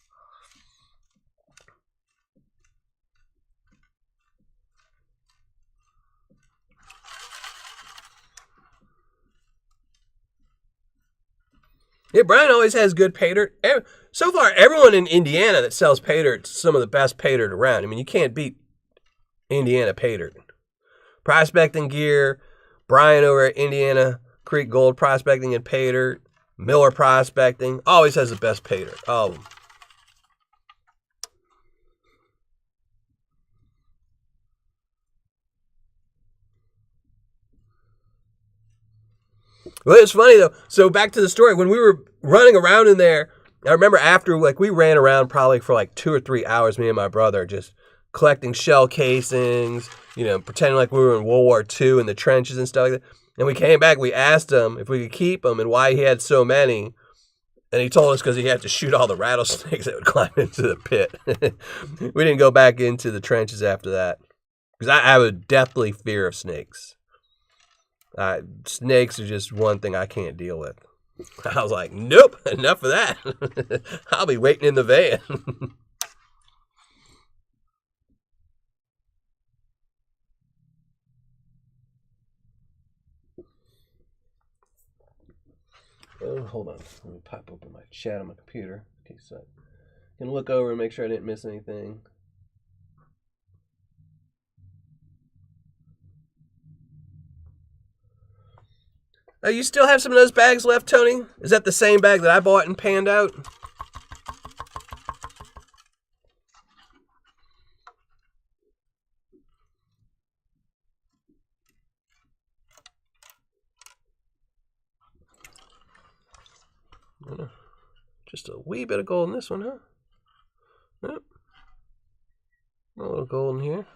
Yeah, Brian always has good Paydirt. So far, everyone in Indiana that sells Paydirt is some of the best Paydirt around. You can't beat Indiana Paydirt. Prospecting gear, Brian over at Indiana Creek Gold Prospecting and Paydirt, Miller Prospecting, always has the best Paydirt. All of them. Well, it's funny, though. So back to the story. When we were running around in there, I remember after, like, we ran around probably for like 2 or 3 hours, me and my brother, just collecting shell casings, you know, pretending like we were in World War II in the trenches and stuff like that. And we came back, we asked him if we could keep them and why he had so many. And he told us because he had to shoot all the rattlesnakes that would climb into the pit. We didn't go back into the trenches after that. Because I have a deathly fear of snakes. Snakes are just one thing I can't deal with. I was like, nope, enough of that. I'll be waiting in the van. Oh, hold on. Let me pop open my chat on my computer. Okay, so I can look over and make sure I didn't miss anything. Oh, you still have some of those bags left, Tony? Is that the same bag that I bought and panned out? Just a wee bit of gold in this one, huh? Yep. A little gold in here.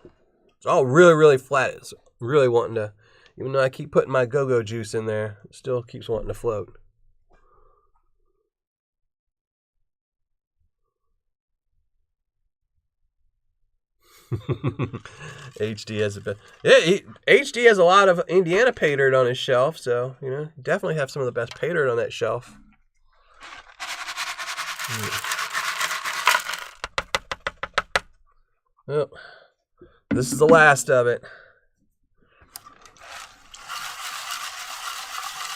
It's all really, really flat. It's really wanting to, even though I keep putting my go-go juice in there, it still keeps wanting to float. HD has a bit. Yeah, HD has a lot of Indiana Paydirt on his shelf, so you know, definitely have some of the best Paydirt on that shelf. Oh, this is the last of it.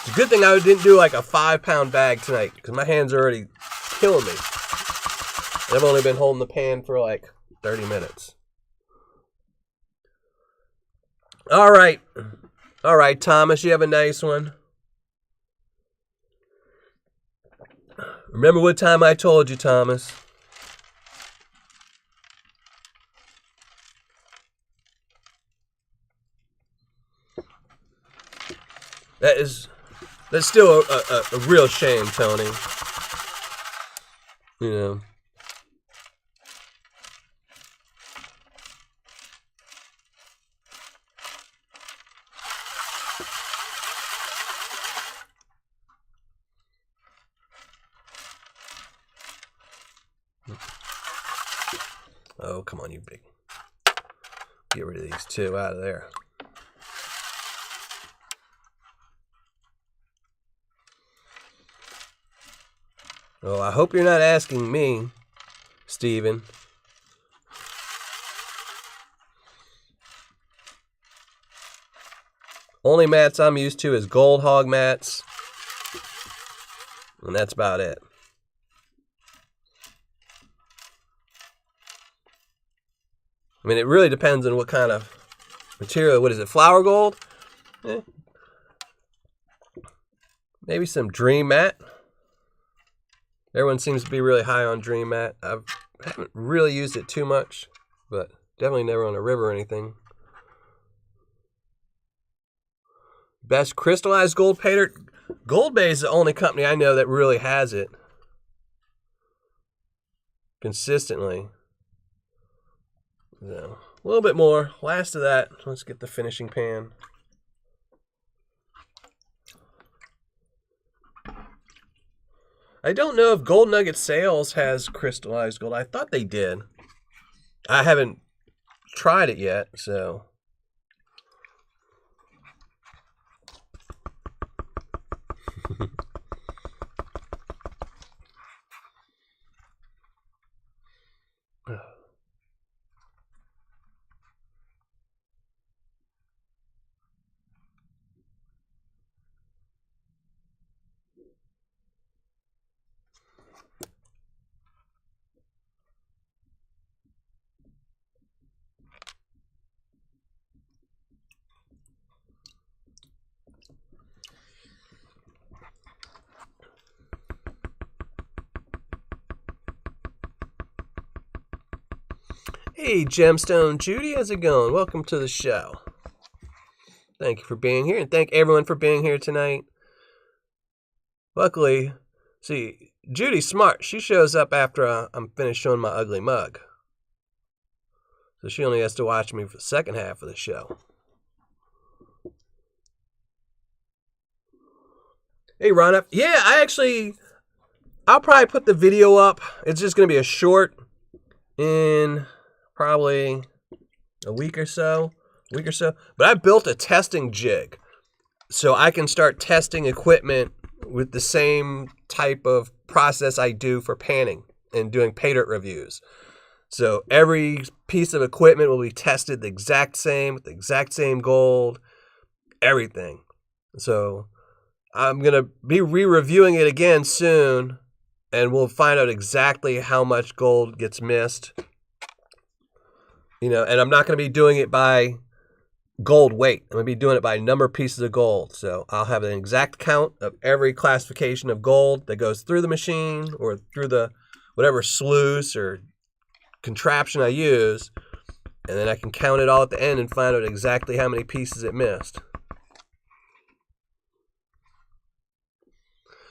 It's a good thing I didn't do like a 5-pound bag tonight because my hands are already killing me. And I've only been holding the pan for like 30 minutes. All right, Thomas, you have a nice one. Remember what time I told you, Thomas. That's still a real shame, Tony. You know. Oh, come on, you big. Get rid of these two out of there. Oh, I hope you're not asking me, Steven. Only mats I'm used to is gold hog mats. And that's about it. I mean, it really depends on what kind of material. What is it, flower gold? Maybe some Dream Mat. Everyone seems to be really high on Dream Mat. I haven't really used it too much, but definitely never on a river or anything. Best crystallized gold Paydirt. Gold Bay is the only company I know that really has it consistently. So, a little bit more. Last of that. Let's get the finishing pan. I don't know if Gold Nugget Sales has crystallized gold. I thought they did. I haven't tried it yet, so. Hey, Gemstone Judy, how's it going? Welcome to the show. Thank you for being here, and thank everyone for being here tonight. Luckily, see, Judy's smart. She shows up after I'm finished showing my ugly mug. So she only has to watch me for the second half of the show. Hey, Ron. Yeah, I'll probably put the video up. It's just going to be a short in probably a week or so. But I built a testing jig so I can start testing equipment with the same type of process I do for panning and doing Paydirt reviews. So every piece of equipment will be tested the exact same, with the exact same gold, everything. So I'm going to be re-reviewing it again soon, and we'll find out exactly how much gold gets missed. And I'm not going to be doing it by gold weight. I'm going to be doing it by number of pieces of gold. So I'll have an exact count of every classification of gold that goes through the machine or through the whatever sluice or contraption I use, and then I can count it all at the end and find out exactly how many pieces it missed.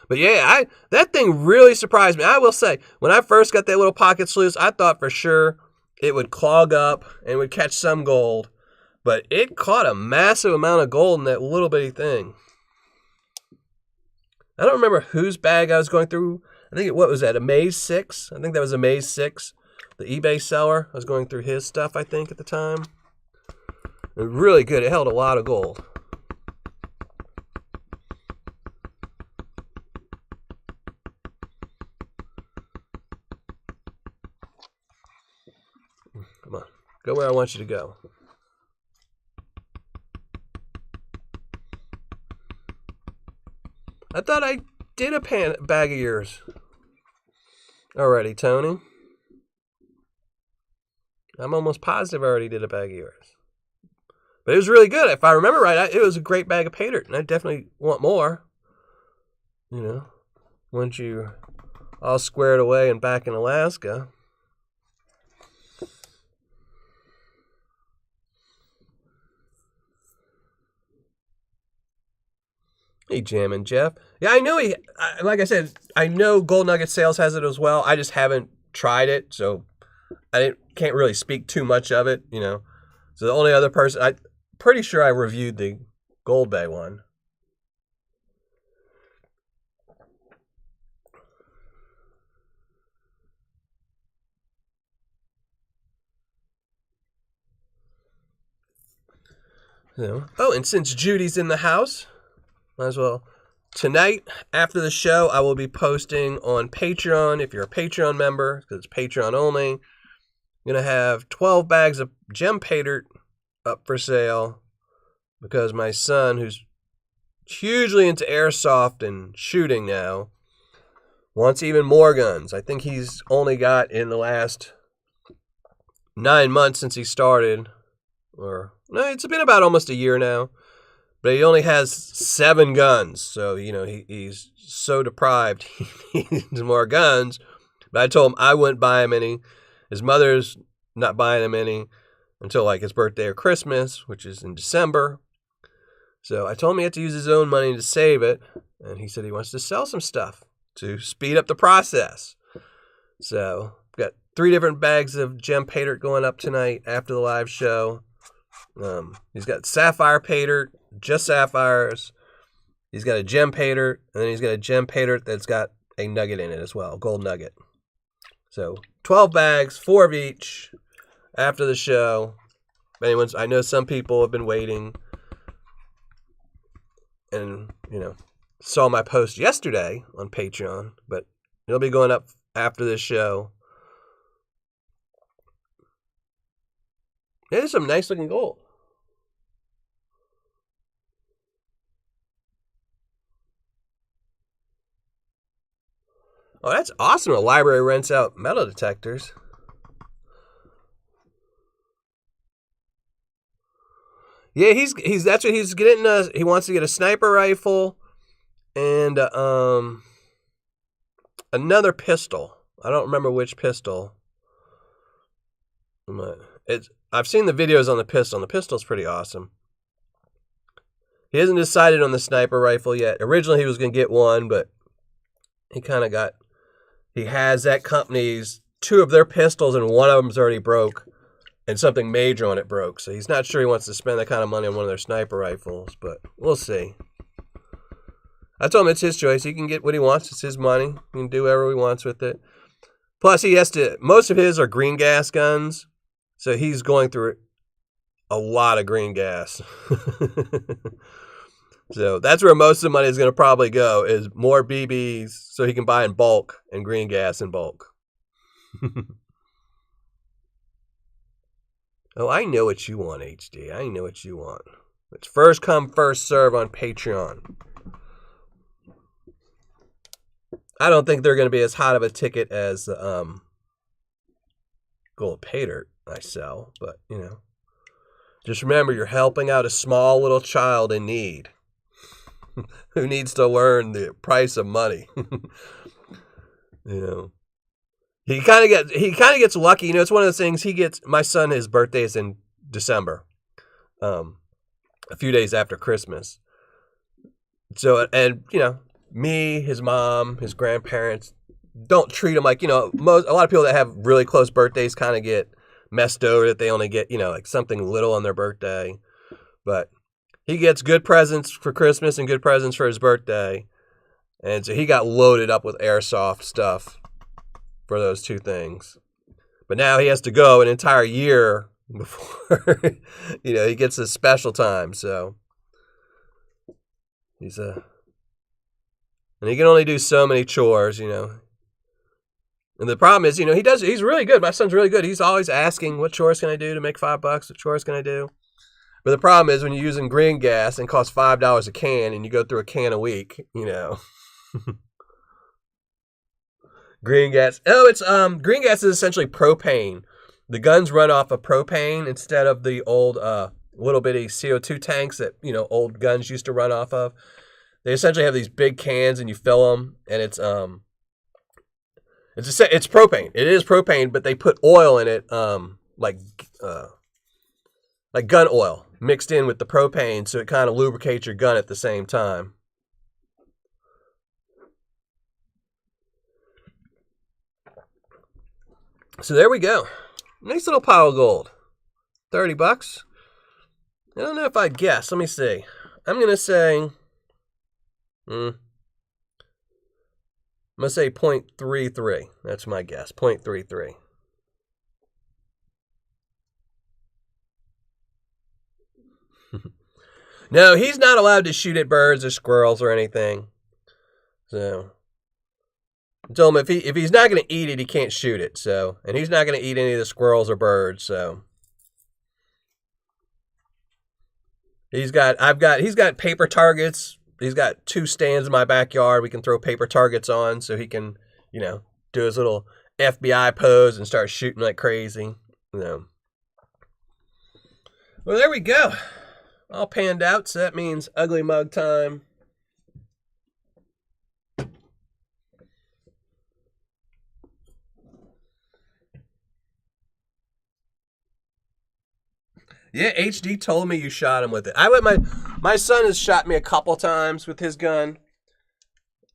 But yeah, that thing really surprised me. I will say, when I first got that little pocket sluice, I thought for sure it would clog up and would catch some gold, but it caught a massive amount of gold in that little bitty thing. I don't remember whose bag I was going through. I think what was that, Amaze 6? I think that was Amaze 6. The eBay seller. I was going through his stuff, I think, at the time. It was really good. It held a lot of gold. Come on. Go where I want you to go. I thought I did a bag of yours already, Tony. I'm almost positive I already did a bag of yours. But it was really good. If I remember right, it was a great bag of Paydirt, and I definitely want more. Once you all squared away and back in Alaska. Hey, Jammin' Jeff. Yeah, I know like I said, I know Gold Nugget Sales has it as well. I just haven't tried it, so I can't really speak too much of it, So the only other person, I'm pretty sure I reviewed the Gold Bay one. Oh, and since Judy's in the house, might as well. Tonight, after the show, I will be posting on Patreon. If you're a Patreon member, because it's Patreon only, I'm going to have 12 bags of gem Paydirt up for sale because my son, who's hugely into airsoft and shooting now, wants even more guns. I think he's only got in the last 9 months since he started, or no, it's been about almost a year now. But he only has 7 guns, so, he's so deprived, he needs more guns. But I told him I wouldn't buy him any. His mother's not buying him any until, his birthday or Christmas, which is in December. So I told him he had to use his own money to save it, and he said he wants to sell some stuff to speed up the process. So I've got 3 different bags of gem Paydirt going up tonight after the live show. He's got sapphire Paydirt, just sapphires. He's got a gem Paydirt, and then he's got a gem Paydirt that's got a nugget in it as well, gold nugget. So 12 bags, 4 of each after the show. I know some people have been waiting and, saw my post yesterday on Patreon, but it'll be going up after this show. There's some nice looking gold. Oh, that's awesome. A library rents out metal detectors. Yeah, that's what he's getting. He wants to get a sniper rifle and another pistol. I don't remember which pistol. I've seen the videos on the pistol. And the pistol's pretty awesome. He hasn't decided on the sniper rifle yet. Originally, he was going to get one, but he kind of got he has that company's 2 of their pistols, and one of them's already broke, and something major on it broke. So he's not sure he wants to spend that kind of money on one of their sniper rifles, but we'll see. I told him it's his choice. He can get what he wants. It's his money. He can do whatever he wants with it. Plus, he has to, most of his are green gas guns, so he's going through a lot of green gas. So that's where most of the money is going to probably go, is more BBs so he can buy in bulk and green gas in bulk. Oh, I know what you want, HD. I know what you want. It's first come, first serve on Patreon. I don't think they're going to be as hot of a ticket as the gold Paydirt I sell, but, you know. Just remember, you're helping out a small little child in need who needs to learn the price of money. You know. He kind of gets lucky. You know, it's one of those things my son, his birthday is in December. A few days after Christmas. So, and, you know, me, his mom, his grandparents don't treat him like, you know, a lot of people that have really close birthdays kind of get messed over that they only get, you know, like something little on their birthday. But he gets good presents for Christmas and good presents for his birthday. And so he got loaded up with airsoft stuff for those 2 things. But now he has to go an entire year before, you know, he gets his special time. So he's and he can only do so many chores, you know. And the problem is, you know, he's really good. My son's really good. He's always asking, what chores can I do to make $5? What chores can I do? But the problem is when you're using green gas and it costs $5 a can and you go through a can a week, you know. Green gas. Oh, it's green gas is essentially propane. The guns run off of propane instead of the old little bitty CO2 tanks that, you know, old guns used to run off of. They essentially have these big cans and you fill them, and it's propane. It is propane, but they put oil in it, like gun oil mixed in with the propane, so it kind of lubricates your gun at the same time. So there we go. Nice little pile of gold. $30. I don't know if I'd guess. Let me see. I'm going to say, I'm going to say 0.33. That's my guess. 0.33. No, he's not allowed to shoot at birds or squirrels or anything. So I told him if he's not going to eat it, he can't shoot it. So, and he's not going to eat any of the squirrels or birds. So he's got paper targets. He's got 2 stands in my backyard we can throw paper targets on, so he can, you know, do his little FBI pose and start shooting like crazy. You know. Well, there we go. All panned out, so that means ugly mug time. Yeah, HD told me you shot him with it. My son has shot me a couple times with his gun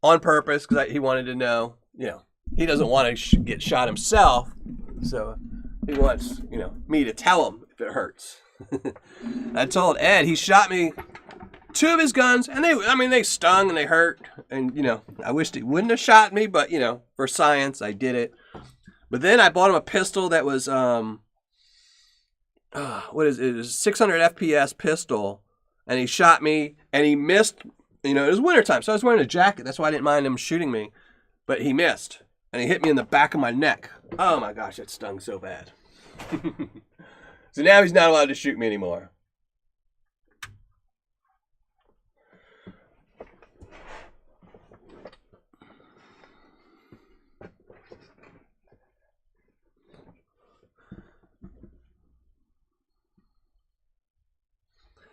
on purpose because he wanted to know. You know, he doesn't want to get shot himself, so he wants, you know, me to tell him if it hurts. I told Ed he shot me 2 of his guns, and they stung and they hurt, and you know, I wished he wouldn't have shot me, but you know, for science, I did it. But then I bought him a pistol that was what is it? It was a 600 FPS pistol, and he shot me, and he missed. You know, it was wintertime, so I was wearing a jacket. That's why I didn't mind him shooting me, but he missed, and he hit me in the back of my neck. Oh my gosh, it stung so bad. So now he's not allowed to shoot me anymore.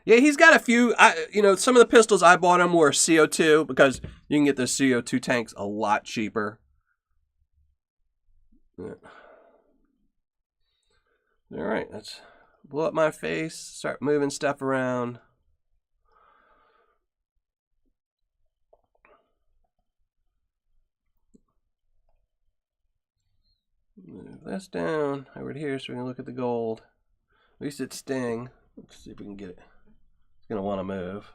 Yeah, he's got a few. You know, some of the pistols I bought him were CO2 because you can get the CO2 tanks a lot cheaper. Yeah. All right, let's blow up my face, start moving stuff around. Move this down over here so we can look at the gold. At least it's staying. Let's see if we can get it. It's going to want to move.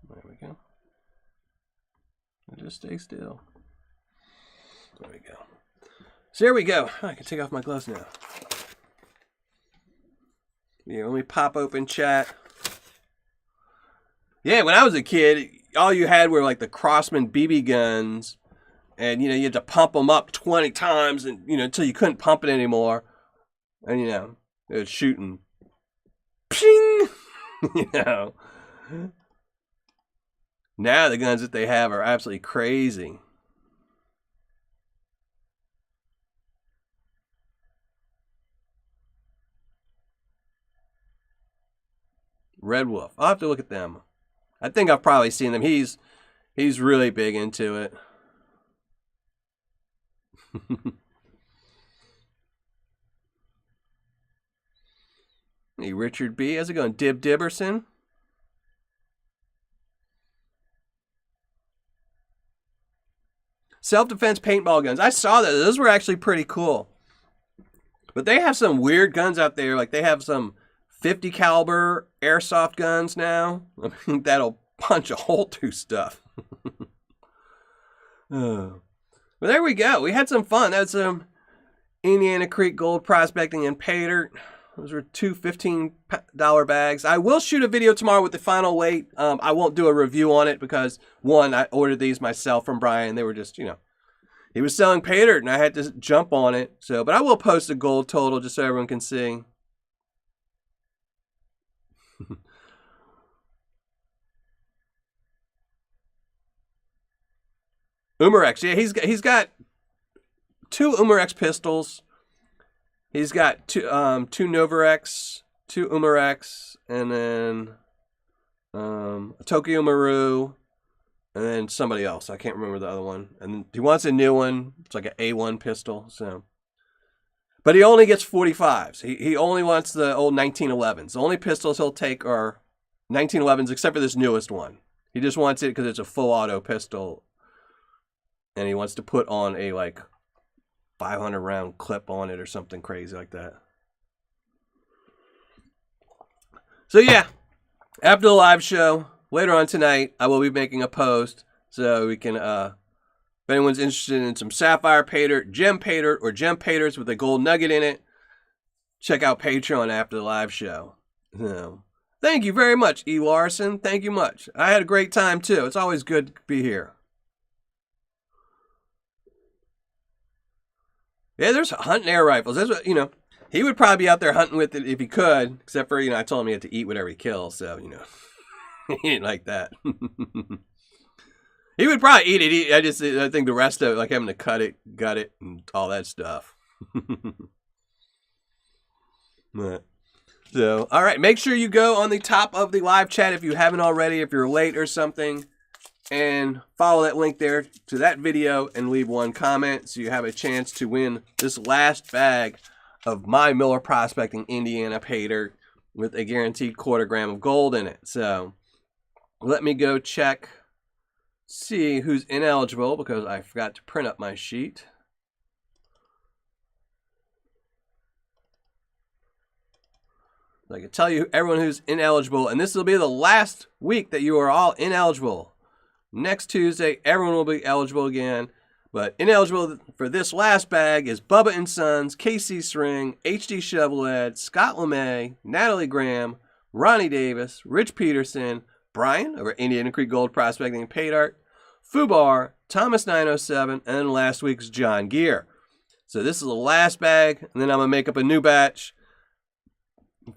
There we go. Just stay still. There we go. So there we go. I can take off my gloves now. Yeah, let me pop open chat. Yeah, when I was a kid, all you had were like the Crossman BB guns. And, you had to pump them up 20 times and, until you couldn't pump it anymore. And, it was shooting. Ping! Now the guns that they have are absolutely crazy. Red Wolf. I'll have to look at them. I think I've probably seen them. He's really big into it. Hey, Richard B. How's it going? Dib Dibberson. Self-defense paintball guns. I saw that. Those were actually pretty cool. But they have some weird guns out there. Like they have some 50 caliber airsoft guns now. I mean, that'll punch a hole through stuff. Oh. Well, there we go. We had some fun. That's some Indiana Creek gold prospecting in Paydirt. Those were two $15 bags. I will shoot a video tomorrow with the final weight. I won't do a review on it because, one, I ordered these myself from Brian. They were just, he was selling Paydirt and I had to jump on it. So, but I will post a gold total just so everyone can see. Umarex, yeah, he's got two Umarex pistols. He's got two Novarex, two Umarex, and then a Tokyo Maru, and then somebody else. I can't remember the other one. And he wants a new one. It's like an A1 pistol. So, but he only gets 45s. He only wants the old 1911s. The only pistols he'll take are 1911s, except for this newest one. He just wants it because it's a full auto pistol. And he wants to put on a, 500 round clip on it or something crazy like that. So, yeah. After the live show, later on tonight, I will be making a post. So we can, if anyone's interested in some Sapphire Paydirt, Gem Paydirt, or Gem Paydirts with a gold nugget in it, check out Patreon after the live show. So, thank you very much, E. Larson. Thank you much. I had a great time, too. It's always good to be here. Yeah, there's hunting air rifles. That's what, he would probably be out there hunting with it if he could, except for, I told him he had to eat whatever he kills, so, he ain't like that. He would probably eat it. I think the rest of it, like having to cut it, gut it, and all that stuff. So, all right, make sure you go on the top of the live chat if you haven't already, if you're late or something. And follow that link there to that video and leave one comment so you have a chance to win this last bag of my Miller Prospecting Indiana Paydirt with a guaranteed 1/4 gram of gold in it. So let me go check, see who's ineligible because I forgot to print up my sheet. I can tell you everyone who's ineligible, and this will be the last week that you are all ineligible. Next Tuesday, everyone will be eligible again. But ineligible for this last bag is Bubba & Sons, KC String, HD Chevrolet, Scott LeMay, Natalie Graham, Ronnie Davis, Rich Peterson, Brian over Indiana Creek Gold Prospecting and Paydirt, Fubar, Thomas 907, and then last week's John Gear. So this is the last bag, and then I'm going to make up a new batch.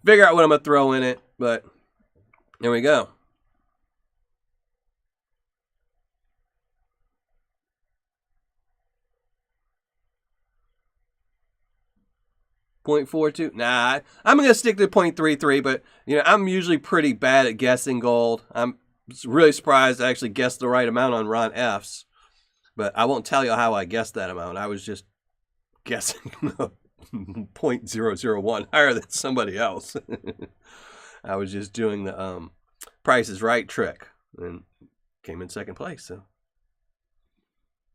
Figure out what I'm going to throw in it, but there we go. 0.42? Nah, I'm going to stick to 0.33, but, I'm usually pretty bad at guessing gold. I'm really surprised I actually guessed the right amount on Ron F's, but I won't tell you how I guessed that amount. I was just guessing 0.001 higher than somebody else. I was just doing the Price is Right trick, and came in second place. So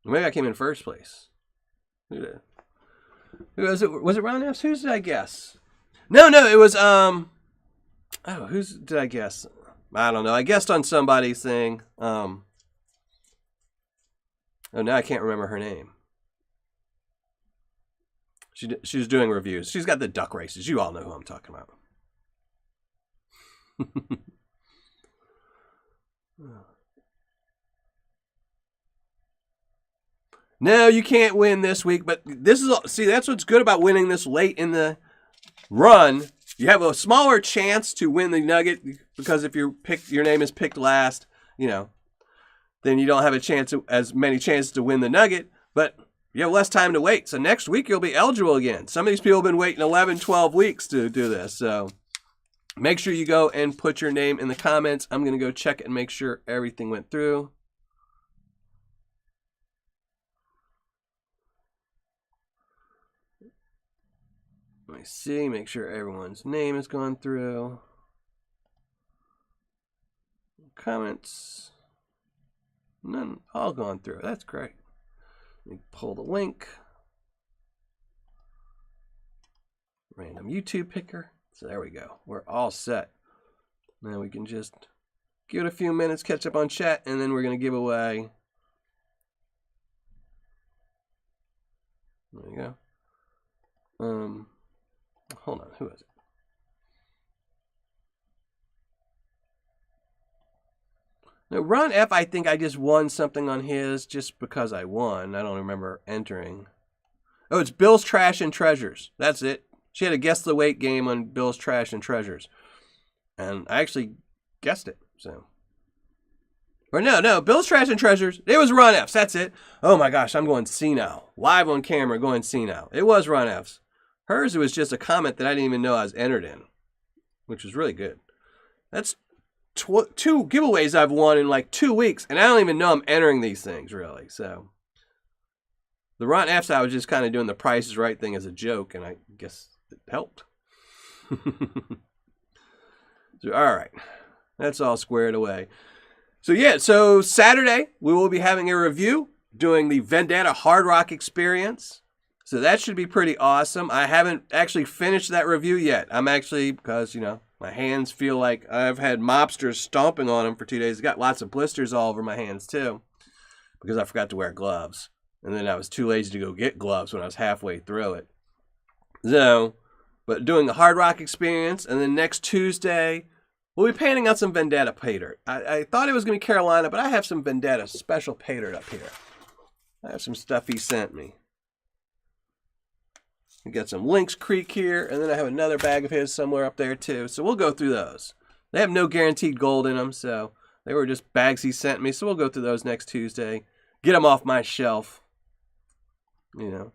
maybe I came in first place. Who was it? Was it Ron F's? Whose did I guess? No, it was whose did I guess? I don't know. I guessed on somebody's thing. Oh, now I can't remember her name. She was doing reviews. She's got the duck races. You all know who I'm talking about. No, you can't win this week, but this is, see, that's what's good about winning this late in the run. You have a smaller chance to win the nugget because if your name is picked last, then you don't have as many chances to win the nugget, but you have less time to wait. So next week you'll be eligible again. Some of these people have been waiting 11, 12 weeks to do this. So make sure you go and put your name in the comments. I'm going to go check it and make sure everything went through. Let me see, make sure everyone's name has gone through. Comments. None, all gone through. That's great. Let me pull the link. Random YouTube picker. So there we go. We're all set. Now we can just give it a few minutes, catch up on chat, and then we're going to give away. There you go. Hold on, who is it? Now, Ron F, I think I just won something on his just because I won. I don't remember entering. Oh, it's Bill's Trash and Treasures. That's it. She had a Guess the Weight game on Bill's Trash and Treasures. And I actually guessed it, so. Or no, Bill's Trash and Treasures. It was Ron F's, that's it. Oh my gosh, I'm going senile. Live on camera, going senile. It was Ron F's. Hers, it was just a comment that I didn't even know I was entered in, which was really good. That's two giveaways I've won in like 2 weeks, and I don't even know I'm entering these things, really. So the Ron F's, I was just kind of doing the Price is Right thing as a joke, and I guess it helped. So, all right. That's all squared away. So, yeah, so Saturday, we will be having a review, doing the Vendetta Hard Rock experience. So that should be pretty awesome. I haven't actually finished that review yet. I'm actually, because, my hands feel like I've had mobsters stomping on them for 2 days. I got lots of blisters all over my hands, too, because I forgot to wear gloves. And then I was too lazy to go get gloves when I was halfway through it. So, but doing the Hard Rock experience, and then next Tuesday, we'll be painting out some Vendetta Paydirt. I thought it was going to be Carolina, but I have some Vendetta special Paydirt up here. I have some stuff he sent me. We got some Lynx Creek here, and then I have another bag of his somewhere up there too. So we'll go through those. They have no guaranteed gold in them, so they were just bags he sent me. So we'll go through those next Tuesday. Get them off my shelf. I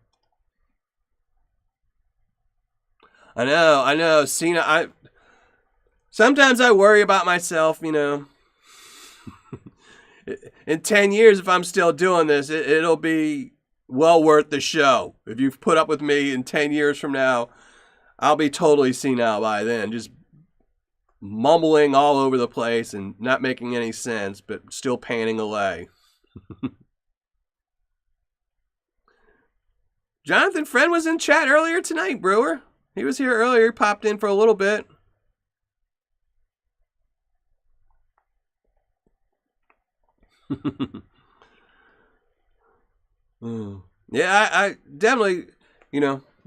know. Cena, sometimes I worry about myself, In 10 years, if I'm still doing this, it'll be well worth the show. If you've put up with me in 10 years from now, I'll be totally senile by then. Just mumbling all over the place and not making any sense, but still panning away. Jonathan Friend was in chat earlier tonight, Brewer. He was here earlier, popped in for a little bit. Yeah, I definitely,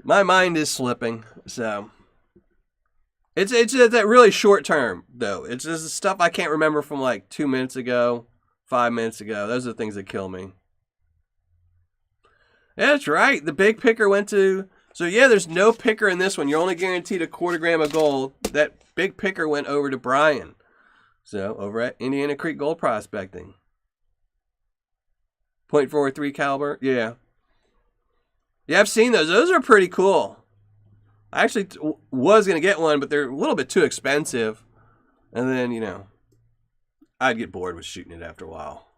my mind is slipping. So it's that really short term though. It's just stuff I can't remember from like 2 minutes ago, 5 minutes ago. Those are the things that kill me. Yeah, that's right. The big picker went to. So yeah, there's no picker in this one. You're only guaranteed a 1/4 gram of gold. That big picker went over to Brian. So over at Indiana Creek Gold Prospecting. .43 caliber, yeah. Yeah, I've seen those. Those are pretty cool. I actually was going to get one, but they're a little bit too expensive. And then, I'd get bored with shooting it after a while.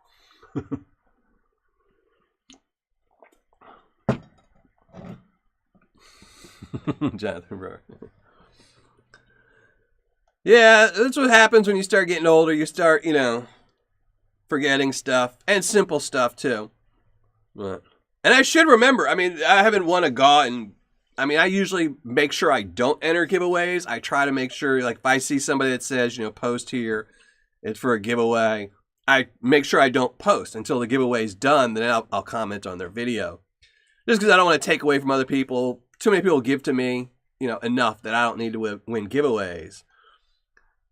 Jonathan Brewer. Yeah, that's what happens when you start getting older. You start, forgetting stuff, and simple stuff too. But, and I should remember, I mean, I haven't won a GAW, and I mean, I usually make sure I don't enter giveaways. I try to make sure, like, if I see somebody that says, you know, post here, it's for a giveaway, I make sure I don't post until the giveaway is done. Then I'll comment on their video. Just because I don't want to take away from other people. Too many people give to me, you know, enough that I don't need to win giveaways.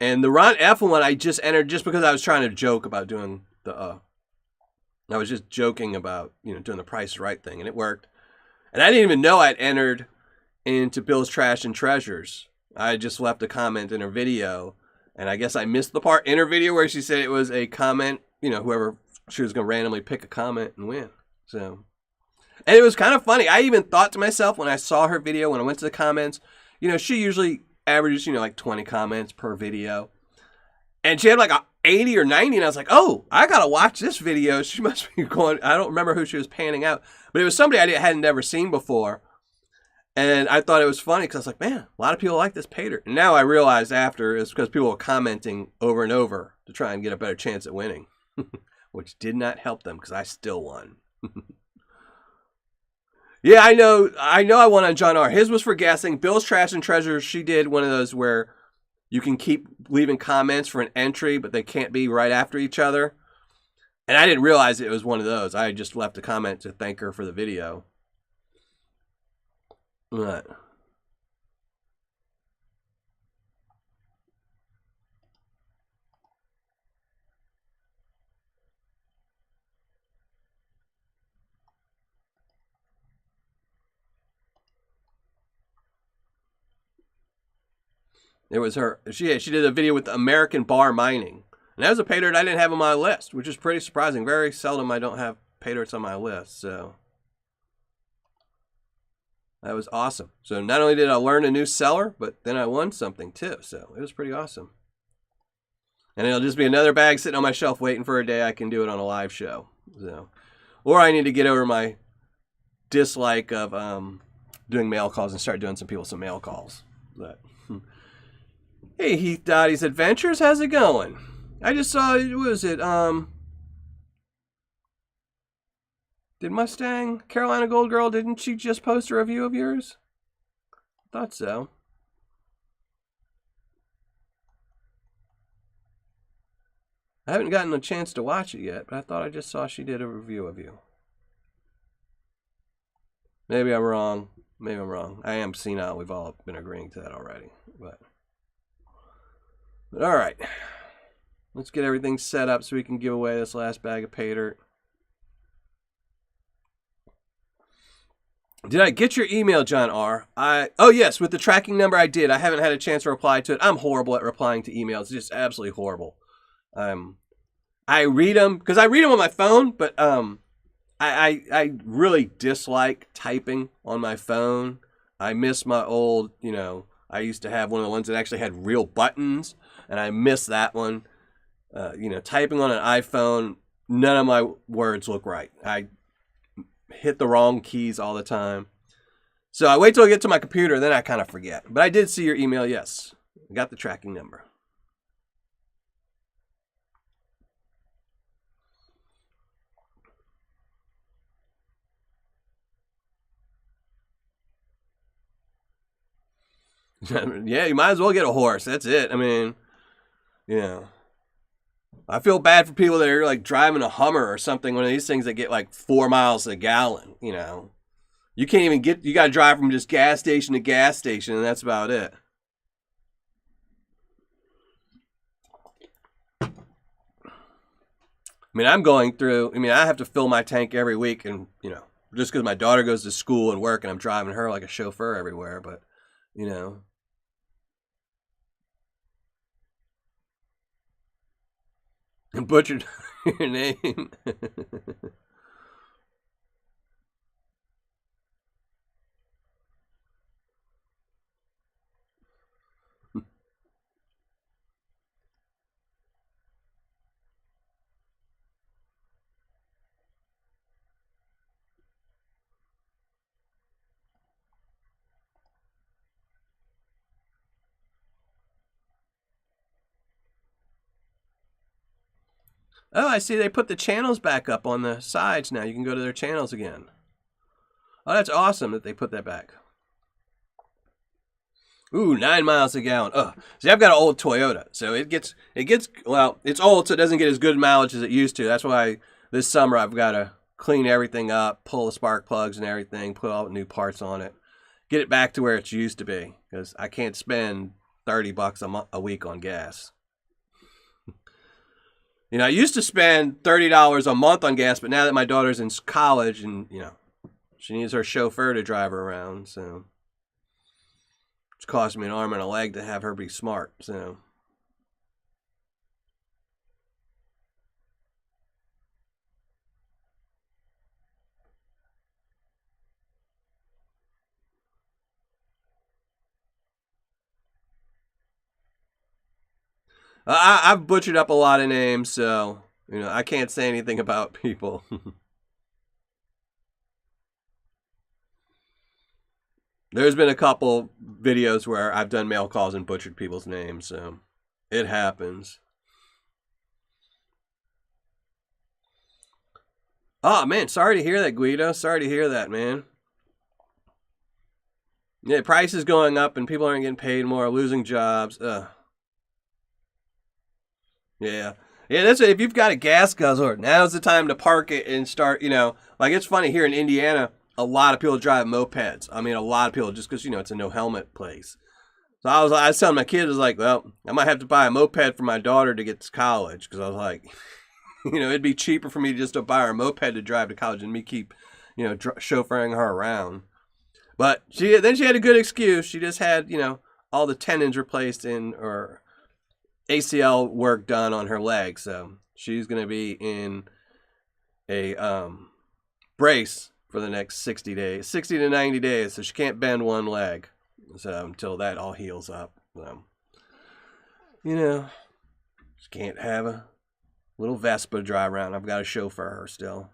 And the Ron F one I just entered just because I was trying to joke about doing the, I was just joking about, you know, doing the Price is Right thing, and it worked. And I didn't even know I'd entered into Bill's Trash and Treasures. I just left a comment in her video, and I guess I missed the part in her video where she said it was a comment, you know, whoever, she was going to randomly pick a comment and win. So, and it was kind of funny. I even thought to myself when I saw her video, when I went to the comments, you know, she usually averages, you know, like 20 comments per video. And she had like 80 or 90, and I was like, oh, I got to watch this video. She must be going, I don't remember who she was panning out, but it was somebody I hadn't never seen before. And I thought it was funny because I was like, man, a lot of people like this Paydirt. And now I realized after it's because people were commenting over and over to try and get a better chance at winning, which did not help them because I still won. Yeah, I know I won on John R. His was for guessing. Bill's Trash and Treasures, she did one of those where you can keep leaving comments for an entry, but they can't be right after each other. And I didn't realize it was one of those. I just left a comment to thank her for the video. But it was her. She did a video with American Bar Mining. And that was a Paydirt I didn't have on my list, which is pretty surprising. Very seldom I don't have Paydirts on my list, so that was awesome. So not only did I learn a new seller, but then I won something too. So it was pretty awesome. And it'll just be another bag sitting on my shelf waiting for a day I can do it on a live show. So, or I need to get over my dislike of doing mail calls and start doing some mail calls. But hey, Heath Dottie's Adventures, how's it going? I just saw, what was it, did Mustang, Carolina Gold Girl, didn't she just post a review of yours? Thought so. I haven't gotten a chance to watch it yet, but I thought I just saw she did a review of you. Maybe I'm wrong. Maybe I'm wrong. I am senile. We've all been agreeing to that already. But all right. Let's get everything set up so we can give away this last bag of Paydirt. Did I get your email, John R? Oh yes, with the tracking number I did. I haven't had a chance to reply to it. I'm horrible at replying to emails. It's just absolutely horrible. I read them because I read them on my phone, but I really dislike typing on my phone. I miss my old, you know, I used to have one of the ones that actually had real buttons, and I miss that one. You know, typing on an iPhone, none of my words look right. I hit the wrong keys all the time. So I wait till I get to my computer, then I kind of forget. But I did see your email, yes. I got the tracking number. Yeah, you might as well get a horse. That's it. I mean, you know, I feel bad for people that are like driving a Hummer or something, one of these things that get like 4 miles a gallon, you know. You can't even get, you got to drive from just gas station to gas station, and that's about it. I mean, I'm going through, I mean, I have to fill my tank every week, and, you know, just because my daughter goes to school and work, and I'm driving her like a chauffeur everywhere, but, you know. And butchered your name. Oh, I see they put the channels back up on the sides now. You can go to their channels again. Oh, that's awesome that they put that back. Ooh, 9 miles a gallon. Oh, see, I've got an old Toyota, so it gets, well, it's old, so it doesn't get as good mileage as it used to. That's why this summer I've got to clean everything up, pull the spark plugs and everything, put all the new parts on it, get it back to where it used to be, because I can't spend $30 a week on gas. You know, I used to spend $30 a month on gas, but now that my daughter's in college and, you know, she needs her chauffeur to drive her around, so it's costing me an arm and a leg to have her be smart, so. I've butchered up a lot of names, so, you know, I can't say anything about people. There's been a couple videos where I've done mail calls and butchered people's names, so it happens. Oh, man, sorry to hear that, Guido. Sorry to hear that, man. Yeah, prices going up and people aren't getting paid more, losing jobs. Yeah. Yeah, that's it. If you've got a gas guzzler, now's the time to park it and start, you know, like it's funny here in Indiana, a lot of people drive mopeds. I mean, a lot of people just because, you know, it's a no helmet place. So I was telling my kids, I was like, well, I might have to buy a moped for my daughter to get to college because I was like, you know, it'd be cheaper for me just to buy her a moped to drive to college and me keep, you know, chauffeuring her around. But she had a good excuse. She just had, you know, all the tendons replaced in or ACL work done on her leg, so she's going to be in a brace for the next 60 days, 60 to 90 days, so she can't bend one leg, so until that all heals up. So, you know, she can't have a little Vespa drive around. I've got a chauffeur her still.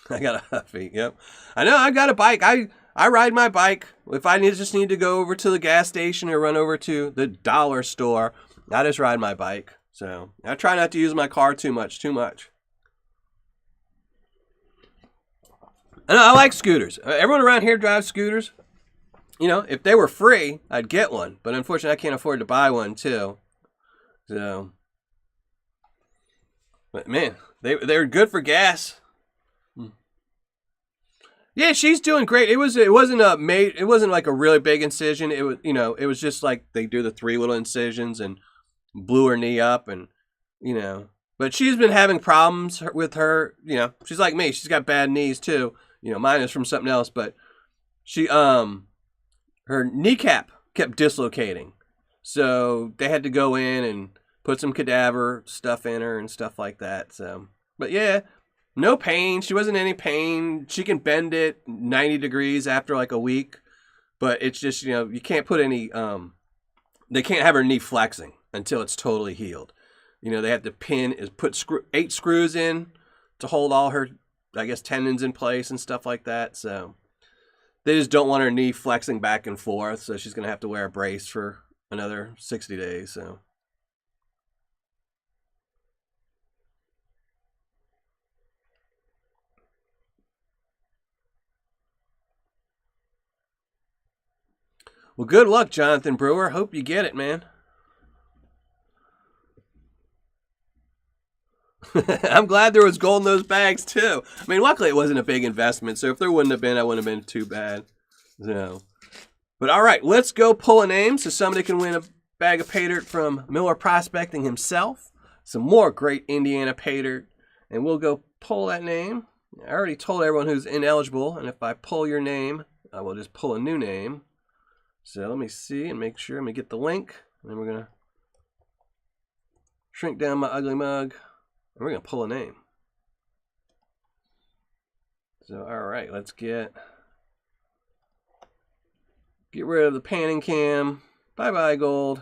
I got a Huffy. Yep. I know. I got a bike. I ride my bike. If I just need to go over to the gas station or run over to the dollar store, I just ride my bike. So I try not to use my car too much. And I like scooters. Everyone around here drives scooters. You know, if they were free, I'd get one. But unfortunately, I can't afford to buy one too. So, but man, they're good for gas. Yeah, she's doing great. It wasn't like a really big incision. It was, you know, it was just like they do the 3 little incisions and blew her knee up and, you know, but she's been having problems with her, you know, she's like me. She's got bad knees too. You know, mine is from something else, but she her kneecap kept dislocating. So they had to go in and put some cadaver stuff in her and stuff like that. So, but yeah, no pain. She wasn't in any pain. She can bend it 90 degrees after like a week. But it's just, you know, you can't put any, they can't have her knee flexing until it's totally healed. You know, they have to put 8 screws in to hold all her, I guess, tendons in place and stuff like that. So they just don't want her knee flexing back and forth. So she's going to have to wear a brace for another 60 days. So. Well, good luck, Jonathan Brewer. Hope you get it, man. I'm glad there was gold in those bags, too. I mean, luckily it wasn't a big investment, so if there wouldn't have been, I wouldn't have been too bad. So, but all right, let's go pull a name so somebody can win a bag of Paydirt from Miller Prospecting himself. Some more great Indiana Paydirt, and we'll go pull that name. I already told everyone who's ineligible, and if I pull your name, I will just pull a new name. So let me see and make sure. Let me get the link. And then we're going to shrink down my ugly mug. And we're going to pull a name. So, all right, let's get rid of the panning cam. Bye-bye, gold.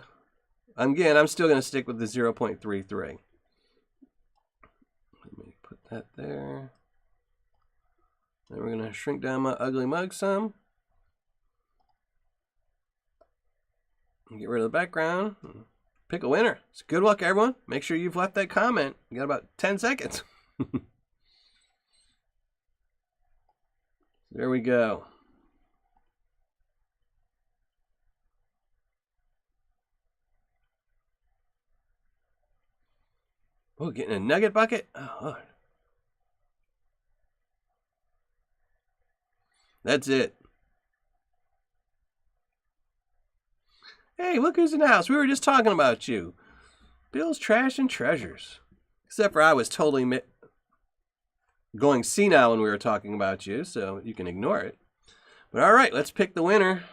Again, I'm still going to stick with the 0.33. Let me that there. Then we're going to shrink down my ugly mug some. Get rid of the background. Pick a winner. So good luck, everyone. Make sure you've left that comment. You got about 10 seconds. There we go. Oh, getting a nugget bucket? Oh, Lord. That's it. Hey, look who's in the house. We were just talking about you. Bill's Trash and Treasures. Except for I was totally going senile when we were talking about you, so you can ignore it. But all right, let's pick the winner.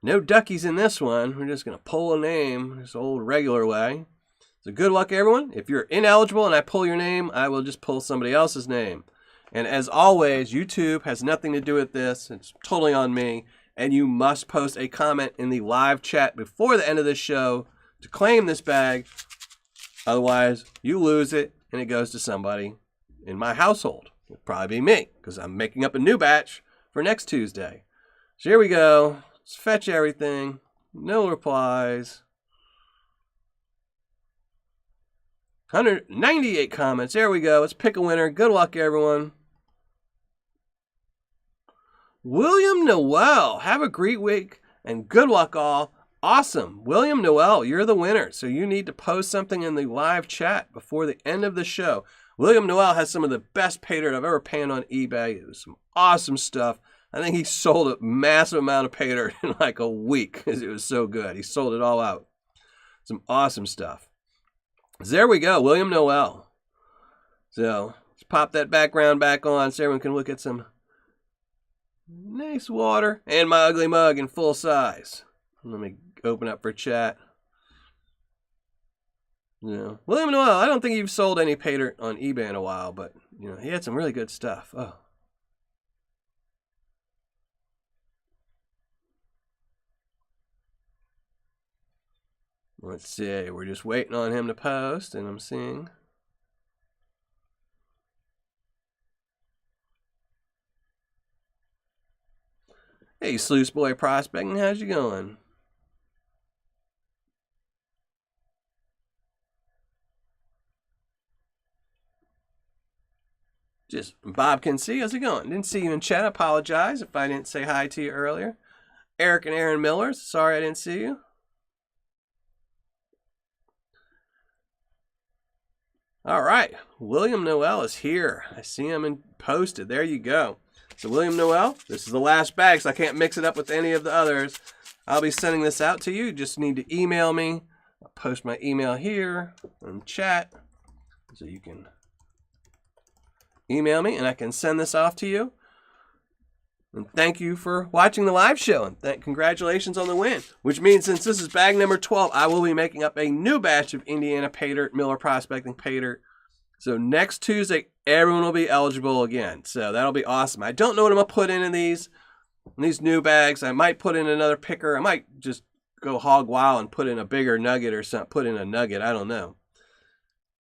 No duckies in this one. We're just going to pull a name this old regular way. So good luck, everyone. If you're ineligible and I pull your name, I will just pull somebody else's name. And as always, YouTube has nothing to do with this. It's totally on me. And you must post a comment in the live chat before the end of this show to claim this bag. Otherwise, you lose it and it goes to somebody in my household. It'll probably be me because I'm making up a new batch for next Tuesday. So here we go. Let's fetch everything. No replies. 198 comments. There we go. Let's pick a winner. Good luck, everyone. William Noel. Have a great week and good luck, all. Awesome. William Noel, you're the winner. So you need to post something in the live chat before the end of the show. William Noel has some of the best paydirt I've ever panned on eBay. It was some awesome stuff. I think he sold a massive amount of paydirt in like a week because it was so good. He sold it all out. Some awesome stuff. So there we go, William Noel. So let's pop that background back on so everyone can look at some nice water and my ugly mug in full size. Let me open up for chat. Yeah. William Noel, I don't think you've sold any paydirt on eBay in a while, but you know, he had some really good stuff. Oh. Let's see, we're just waiting on him to post, and I'm seeing. Hey, Sluice Boy Prospecting, how's you going? Just Bob can see, how's it going? Didn't see you in chat, apologize if I didn't say hi to you earlier. Eric and Aaron Millers, sorry I didn't see you. All right, William Noel is here. I see him and posted. There you go. So William Noel, this is the last bag, so I can't mix it up with any of the others. I'll be sending this out to you. You just need to email me. I'll post my email here in chat so you can email me and I can send this off to you. And thank you for watching the live show and congratulations on the win. Which means since this is bag number 12, I will be making up a new batch of Indiana paydirt, Miller Prospecting paydirt. So next Tuesday, everyone will be eligible again. So that'll be awesome. I don't know what I'm going to put in these new bags. I might put in another picker. I might just go hog wild and put in a bigger nugget or something. Put in a nugget. I don't know.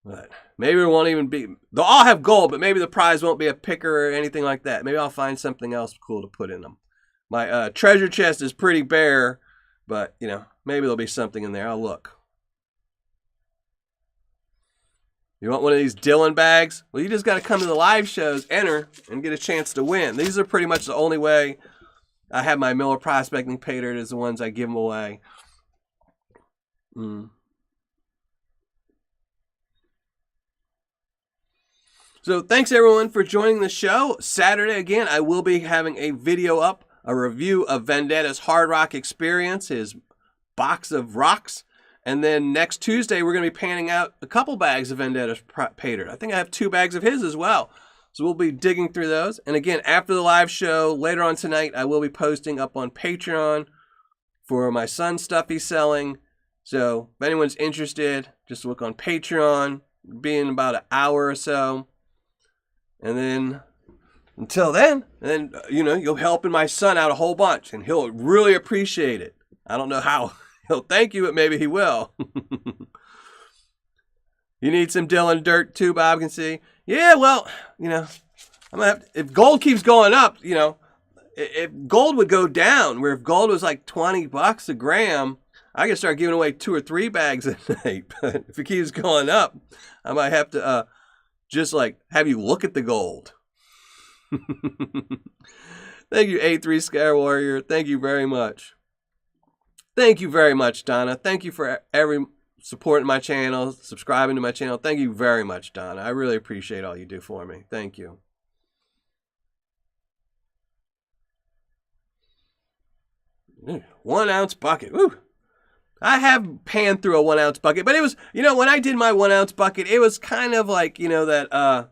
But maybe it won't even be. They'll all have gold, but maybe the prize won't be a picker or anything like that. Maybe I'll find something else cool to put in them. My treasure chest is pretty bare, but, you know, maybe there'll be something in there. I'll look. You want one of these Dylan bags? Well, you just got to come to the live shows, enter, and get a chance to win. These are pretty much the only way I have my Miller Prospecting paydirt is the ones I give them away. So thanks, everyone, for joining the show. Saturday, again, I will be having a video up, a review of Vendetta's Hard Rock Experience, his box of rocks. And then next Tuesday, we're going to be panning out a couple bags of Vendetta's paydirt. I think I have 2 bags of his as well. So we'll be digging through those. And again, after the live show, later on tonight, I will be posting up on Patreon for my son's stuff he's selling. So if anyone's interested, just look on Patreon. It'll be in about an hour or so. And then, until then, you know, you'll helping my son out a whole bunch. And he'll really appreciate it. I don't know how he'll thank you, but maybe he will. You need some Dylan dirt too, Bob can see. Yeah, well, I'm gonna have to, if gold keeps going up, if gold would go down, where if gold was like $20 a gram, I could start giving away 2 or 3 bags a night. But if it keeps going up, I might have to just like have you look at the gold. Thank you, A3 Sky Warrior. Thank you very much. Thank you very much, Donna. Thank you for every supporting my channel, subscribing to my channel. Thank you very much, Donna. I really appreciate all you do for me. Thank you. Ooh, 1 ounce bucket. Ooh. I have panned through a 1 ounce bucket, but it was, when I did my 1 ounce bucket, it was kind of like, that,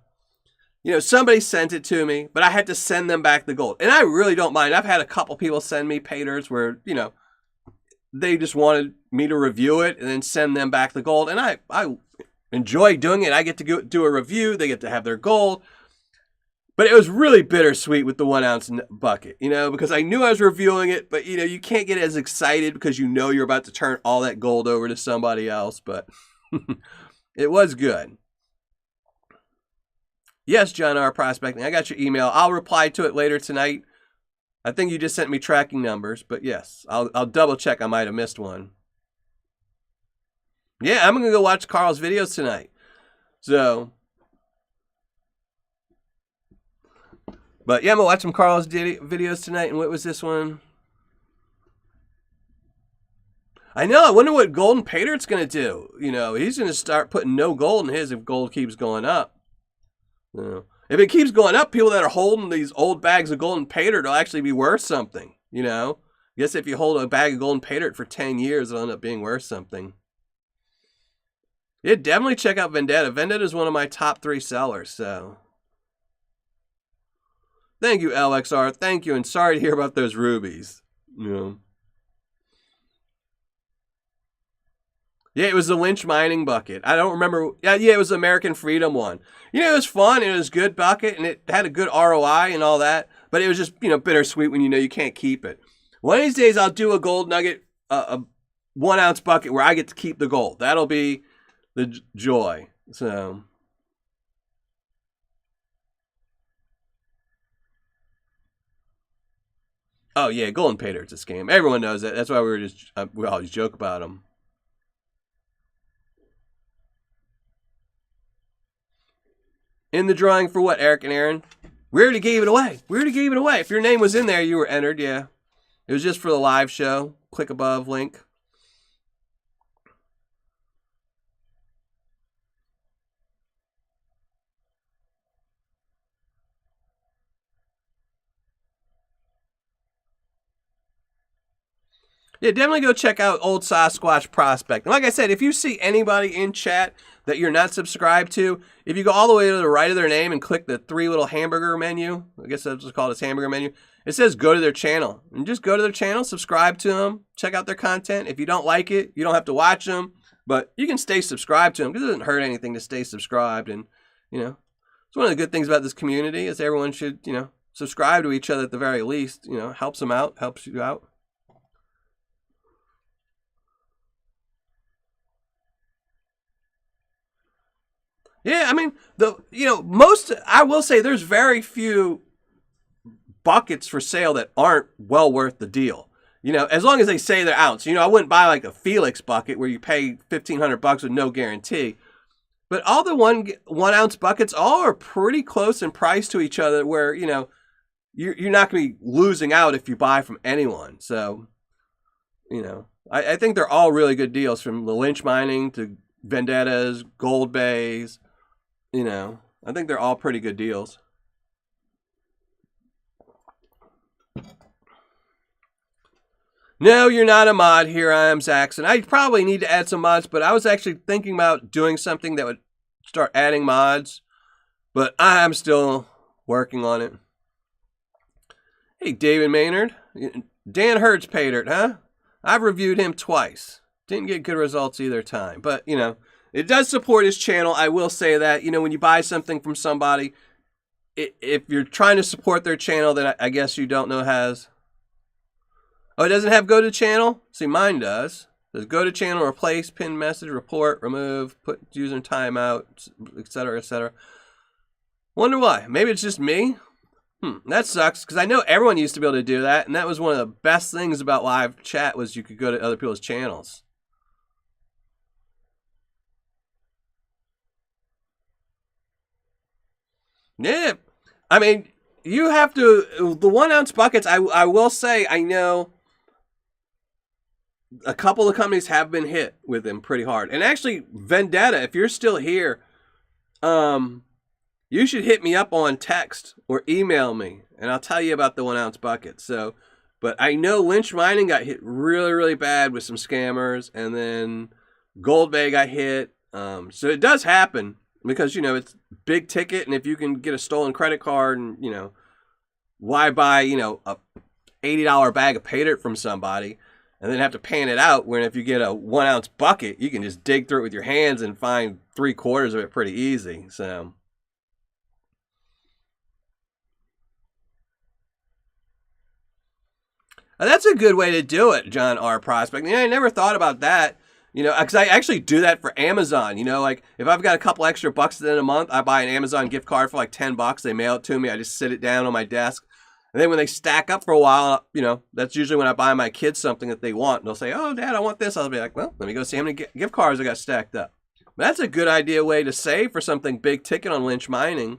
somebody sent it to me, but I had to send them back the gold. And I really don't mind. I've had a couple people send me Paydirts where, they just wanted me to review it and then send them back the gold. And I enjoy doing it. I get to do a review. They get to have their gold. But it was really bittersweet with the 1 ounce bucket, because I knew I was reviewing it, but, you can't get as excited because you're about to turn all that gold over to somebody else. But it was good. Yes, John R. Prospecting. I got your email. I'll reply to it later tonight. I think you just sent me tracking numbers, but yes, I'll double check. I might have missed one. Yeah, I'm going to go watch Carl's videos tonight. So, but yeah, I'm going to watch some Carl's videos tonight. And what was this one? I know. I wonder what Golden Paydirt's going to do. He's going to start putting no gold in his if gold keeps going up. If it keeps going up, people that are holding these old bags of Golden Paydirt will actually be worth something, I guess if you hold a bag of Golden Paydirt for 10 years, it'll end up being worth something. Yeah, definitely check out Vendetta. Vendetta is one of my top 3 sellers, so. Thank you, LXR. Thank you, and sorry to hear about those rubies. Yeah, it was the Lynch mining bucket. I don't remember. Yeah, it was the American Freedom one. It was fun. It was a good bucket, and it had a good ROI and all that. But it was just, bittersweet when you can't keep it. One of these days, I'll do a gold nugget, a 1 ounce bucket where I get to keep the gold. That'll be the joy. So. Oh, yeah, Golden Paydirt's a scam. Everyone knows that. That's why we always joke about them. In the drawing for what, Eric and Aaron? We already gave it away. If your name was in there, you were entered, yeah. It was just for the live show. Click above link. Yeah, definitely go check out Old Sasquatch Prospect. And like I said, if you see anybody in chat that you're not subscribed to, if you go all the way to the right of their name and click the 3 little hamburger menu, I guess that's what's called, its hamburger menu, it says go to their channel. And just go to their channel, subscribe to them, check out their content. If you don't like it, you don't have to watch them, but you can stay subscribed to them because it doesn't hurt anything to stay subscribed. And, it's one of the good things about this community is everyone should, subscribe to each other at the very least. Helps them out, helps you out. Yeah, I mean, I will say there's very few buckets for sale that aren't well worth the deal. As long as they say they're ounce. I wouldn't buy like a Felix bucket where you pay $1,500 with no guarantee. But all the 1 ounce buckets all are pretty close in price to each other where, you're not going to be losing out if you buy from anyone. So, I think they're all really good deals from the Lynch mining to Vendettas, Gold Bays. I think they're all pretty good deals. No, you're not a mod. Here I am, Zaxxon. I probably need to add some mods, but I was actually thinking about doing something that would start adding mods, but I'm still working on it. Hey, David Maynard. Dan Hurd's Paydirt, huh? I've reviewed him twice. Didn't get good results either time, but, it does support his channel. I will say that, when you buy something from somebody, if you're trying to support their channel, then I guess you don't know has. Oh, it doesn't have go to channel? See, mine does. Says go to channel, replace, pin message, report, remove, put user in timeout, etc., etc. Wonder why? Maybe it's just me. That sucks, because I know everyone used to be able to do that, and that was one of the best things about live chat was you could go to other people's channels. Yeah, I mean, you have to, the 1 ounce buckets, I will say, I know a couple of companies have been hit with them pretty hard. And actually, Vendetta, if you're still here, you should hit me up on text or email me, and I'll tell you about the 1 ounce bucket. So, but I know Lynch Mining got hit really, really bad with some scammers, and then Gold Bay got hit. So it does happen because, you know, it's big ticket, and if you can get a stolen credit card and, you know, why buy, you know, a $80 bag of Paydirt from somebody and then have to pan it out, when if you get a 1 ounce bucket, you can just dig through it with your hands and find 3/4 of it pretty easy. So that's a good way to do it, John R. Prospecting. I never thought about that, you know, because I actually do that for Amazon. You know, like if I've got a couple extra bucks in a month, I buy an Amazon gift card for like $10. They mail it to me. I just sit it down on my desk. And then when they stack up for a while, you know, that's usually when I buy my kids something that they want. And they'll say, oh, Dad, I want this. I'll be like, well, let me go see how many gift cards I got stacked up. But that's a good idea way to save for something big ticket on Lynch Mining.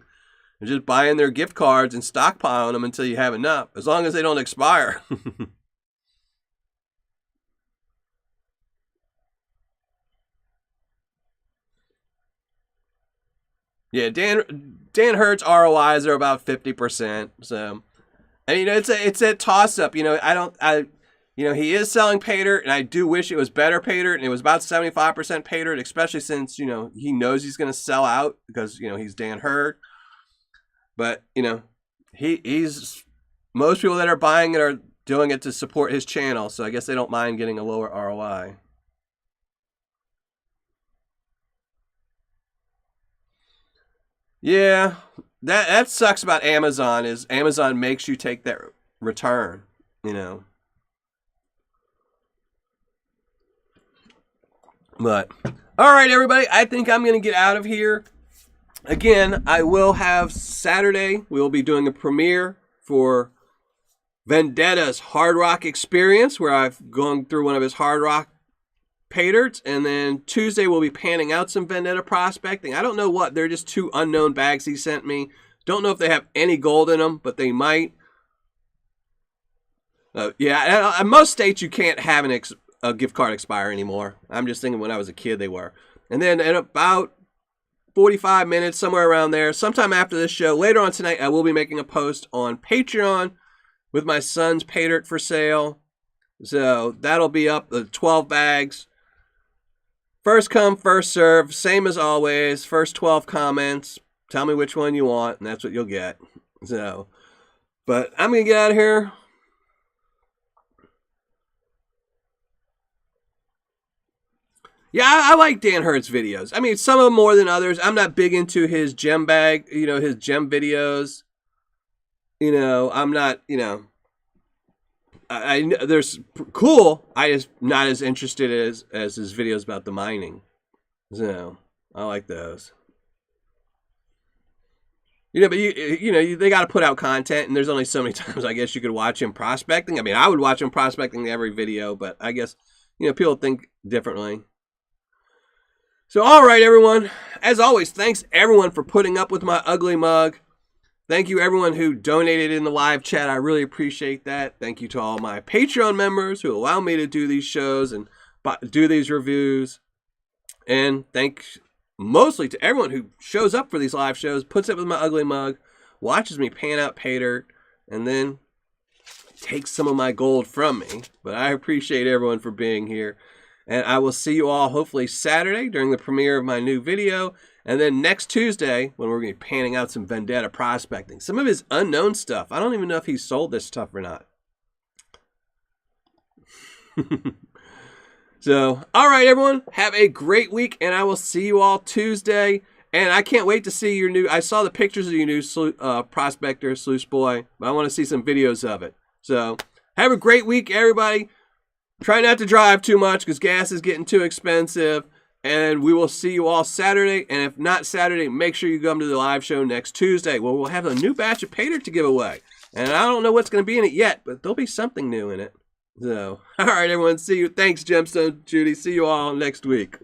And just buying their gift cards and stockpiling them until you have enough, as long as they don't expire. Yeah, Dan Hurt's ROIs are about 50%. So, and you know, it's a toss up. You know, you know, he is selling Paydirt, and I do wish it was better Paydirt, and it was about 75% Paydirt, especially since, you know, he knows he's going to sell out because, you know, he's Dan Hurt. But, you know, he's most people that are buying it are doing it to support his channel, so I guess they don't mind getting a lower ROI. Yeah, that sucks about Amazon, is Amazon makes you take that return, you know. But all right, everybody, I think I'm going to get out of here. Again, I will have Saturday, we will be doing a premiere for Vendetta's Hard Rock Experience, where I've gone through one of his Hard Rock Paydirts, and then Tuesday we'll be panning out some Vendetta prospecting. I don't know what, they're just 2 unknown bags he sent me. Don't know if they have any gold in them, but they might. Yeah, in most states you can't have a gift card expire anymore. I'm just thinking when I was a kid they were. And then in about 45 minutes, somewhere around there, sometime after this show, later on tonight, I will be making a post on Patreon with my son's Paydirt for sale. So that'll be up, the 12 bags. First come, first serve, same as always. First 12 comments, tell me which one you want, and that's what you'll get. So, but I'm going to get out of here. Yeah, I like Dan Hurt's videos. I mean, some of them more than others. I'm not big into his gem bag, you know, his gem videos. You know, I'm not, you know, there's cool. I just not as interested as his videos about the mining. So I like those. You know, but you know, they got to put out content, and there's only so many times I guess you could watch him prospecting. I mean, I would watch him prospecting every video, but I guess, you know, people think differently. So, all right, everyone. As always, thanks everyone for putting up with my ugly mug. Thank you everyone who donated in the live chat. I really appreciate that. Thank you to all my Patreon members who allow me to do these shows and do these reviews. And thanks mostly to everyone who shows up for these live shows, puts up with my ugly mug, watches me pan out Paydirt, and then takes some of my gold from me. But I appreciate everyone for being here. And I will see you all hopefully Saturday during the premiere of my new video. And then next Tuesday when we're going to be panning out some Vendetta prospecting. Some of his unknown stuff. I don't even know if he sold this stuff or not. So, all right, everyone. Have a great week. And I will see you all Tuesday. And I can't wait to see your new... I saw the pictures of your new prospector, Sluice Boy. But I want to see some videos of it. So, have a great week, everybody. Try not to drive too much because gas is getting too expensive. And we will see you all Saturday. And if not Saturday, make sure you come to the live show next Tuesday, where we'll have a new batch of Paydirt to give away. And I don't know what's going to be in it yet, but there'll be something new in it. So, all right, everyone. See you. Thanks, Gemstone Judy. See you all next week.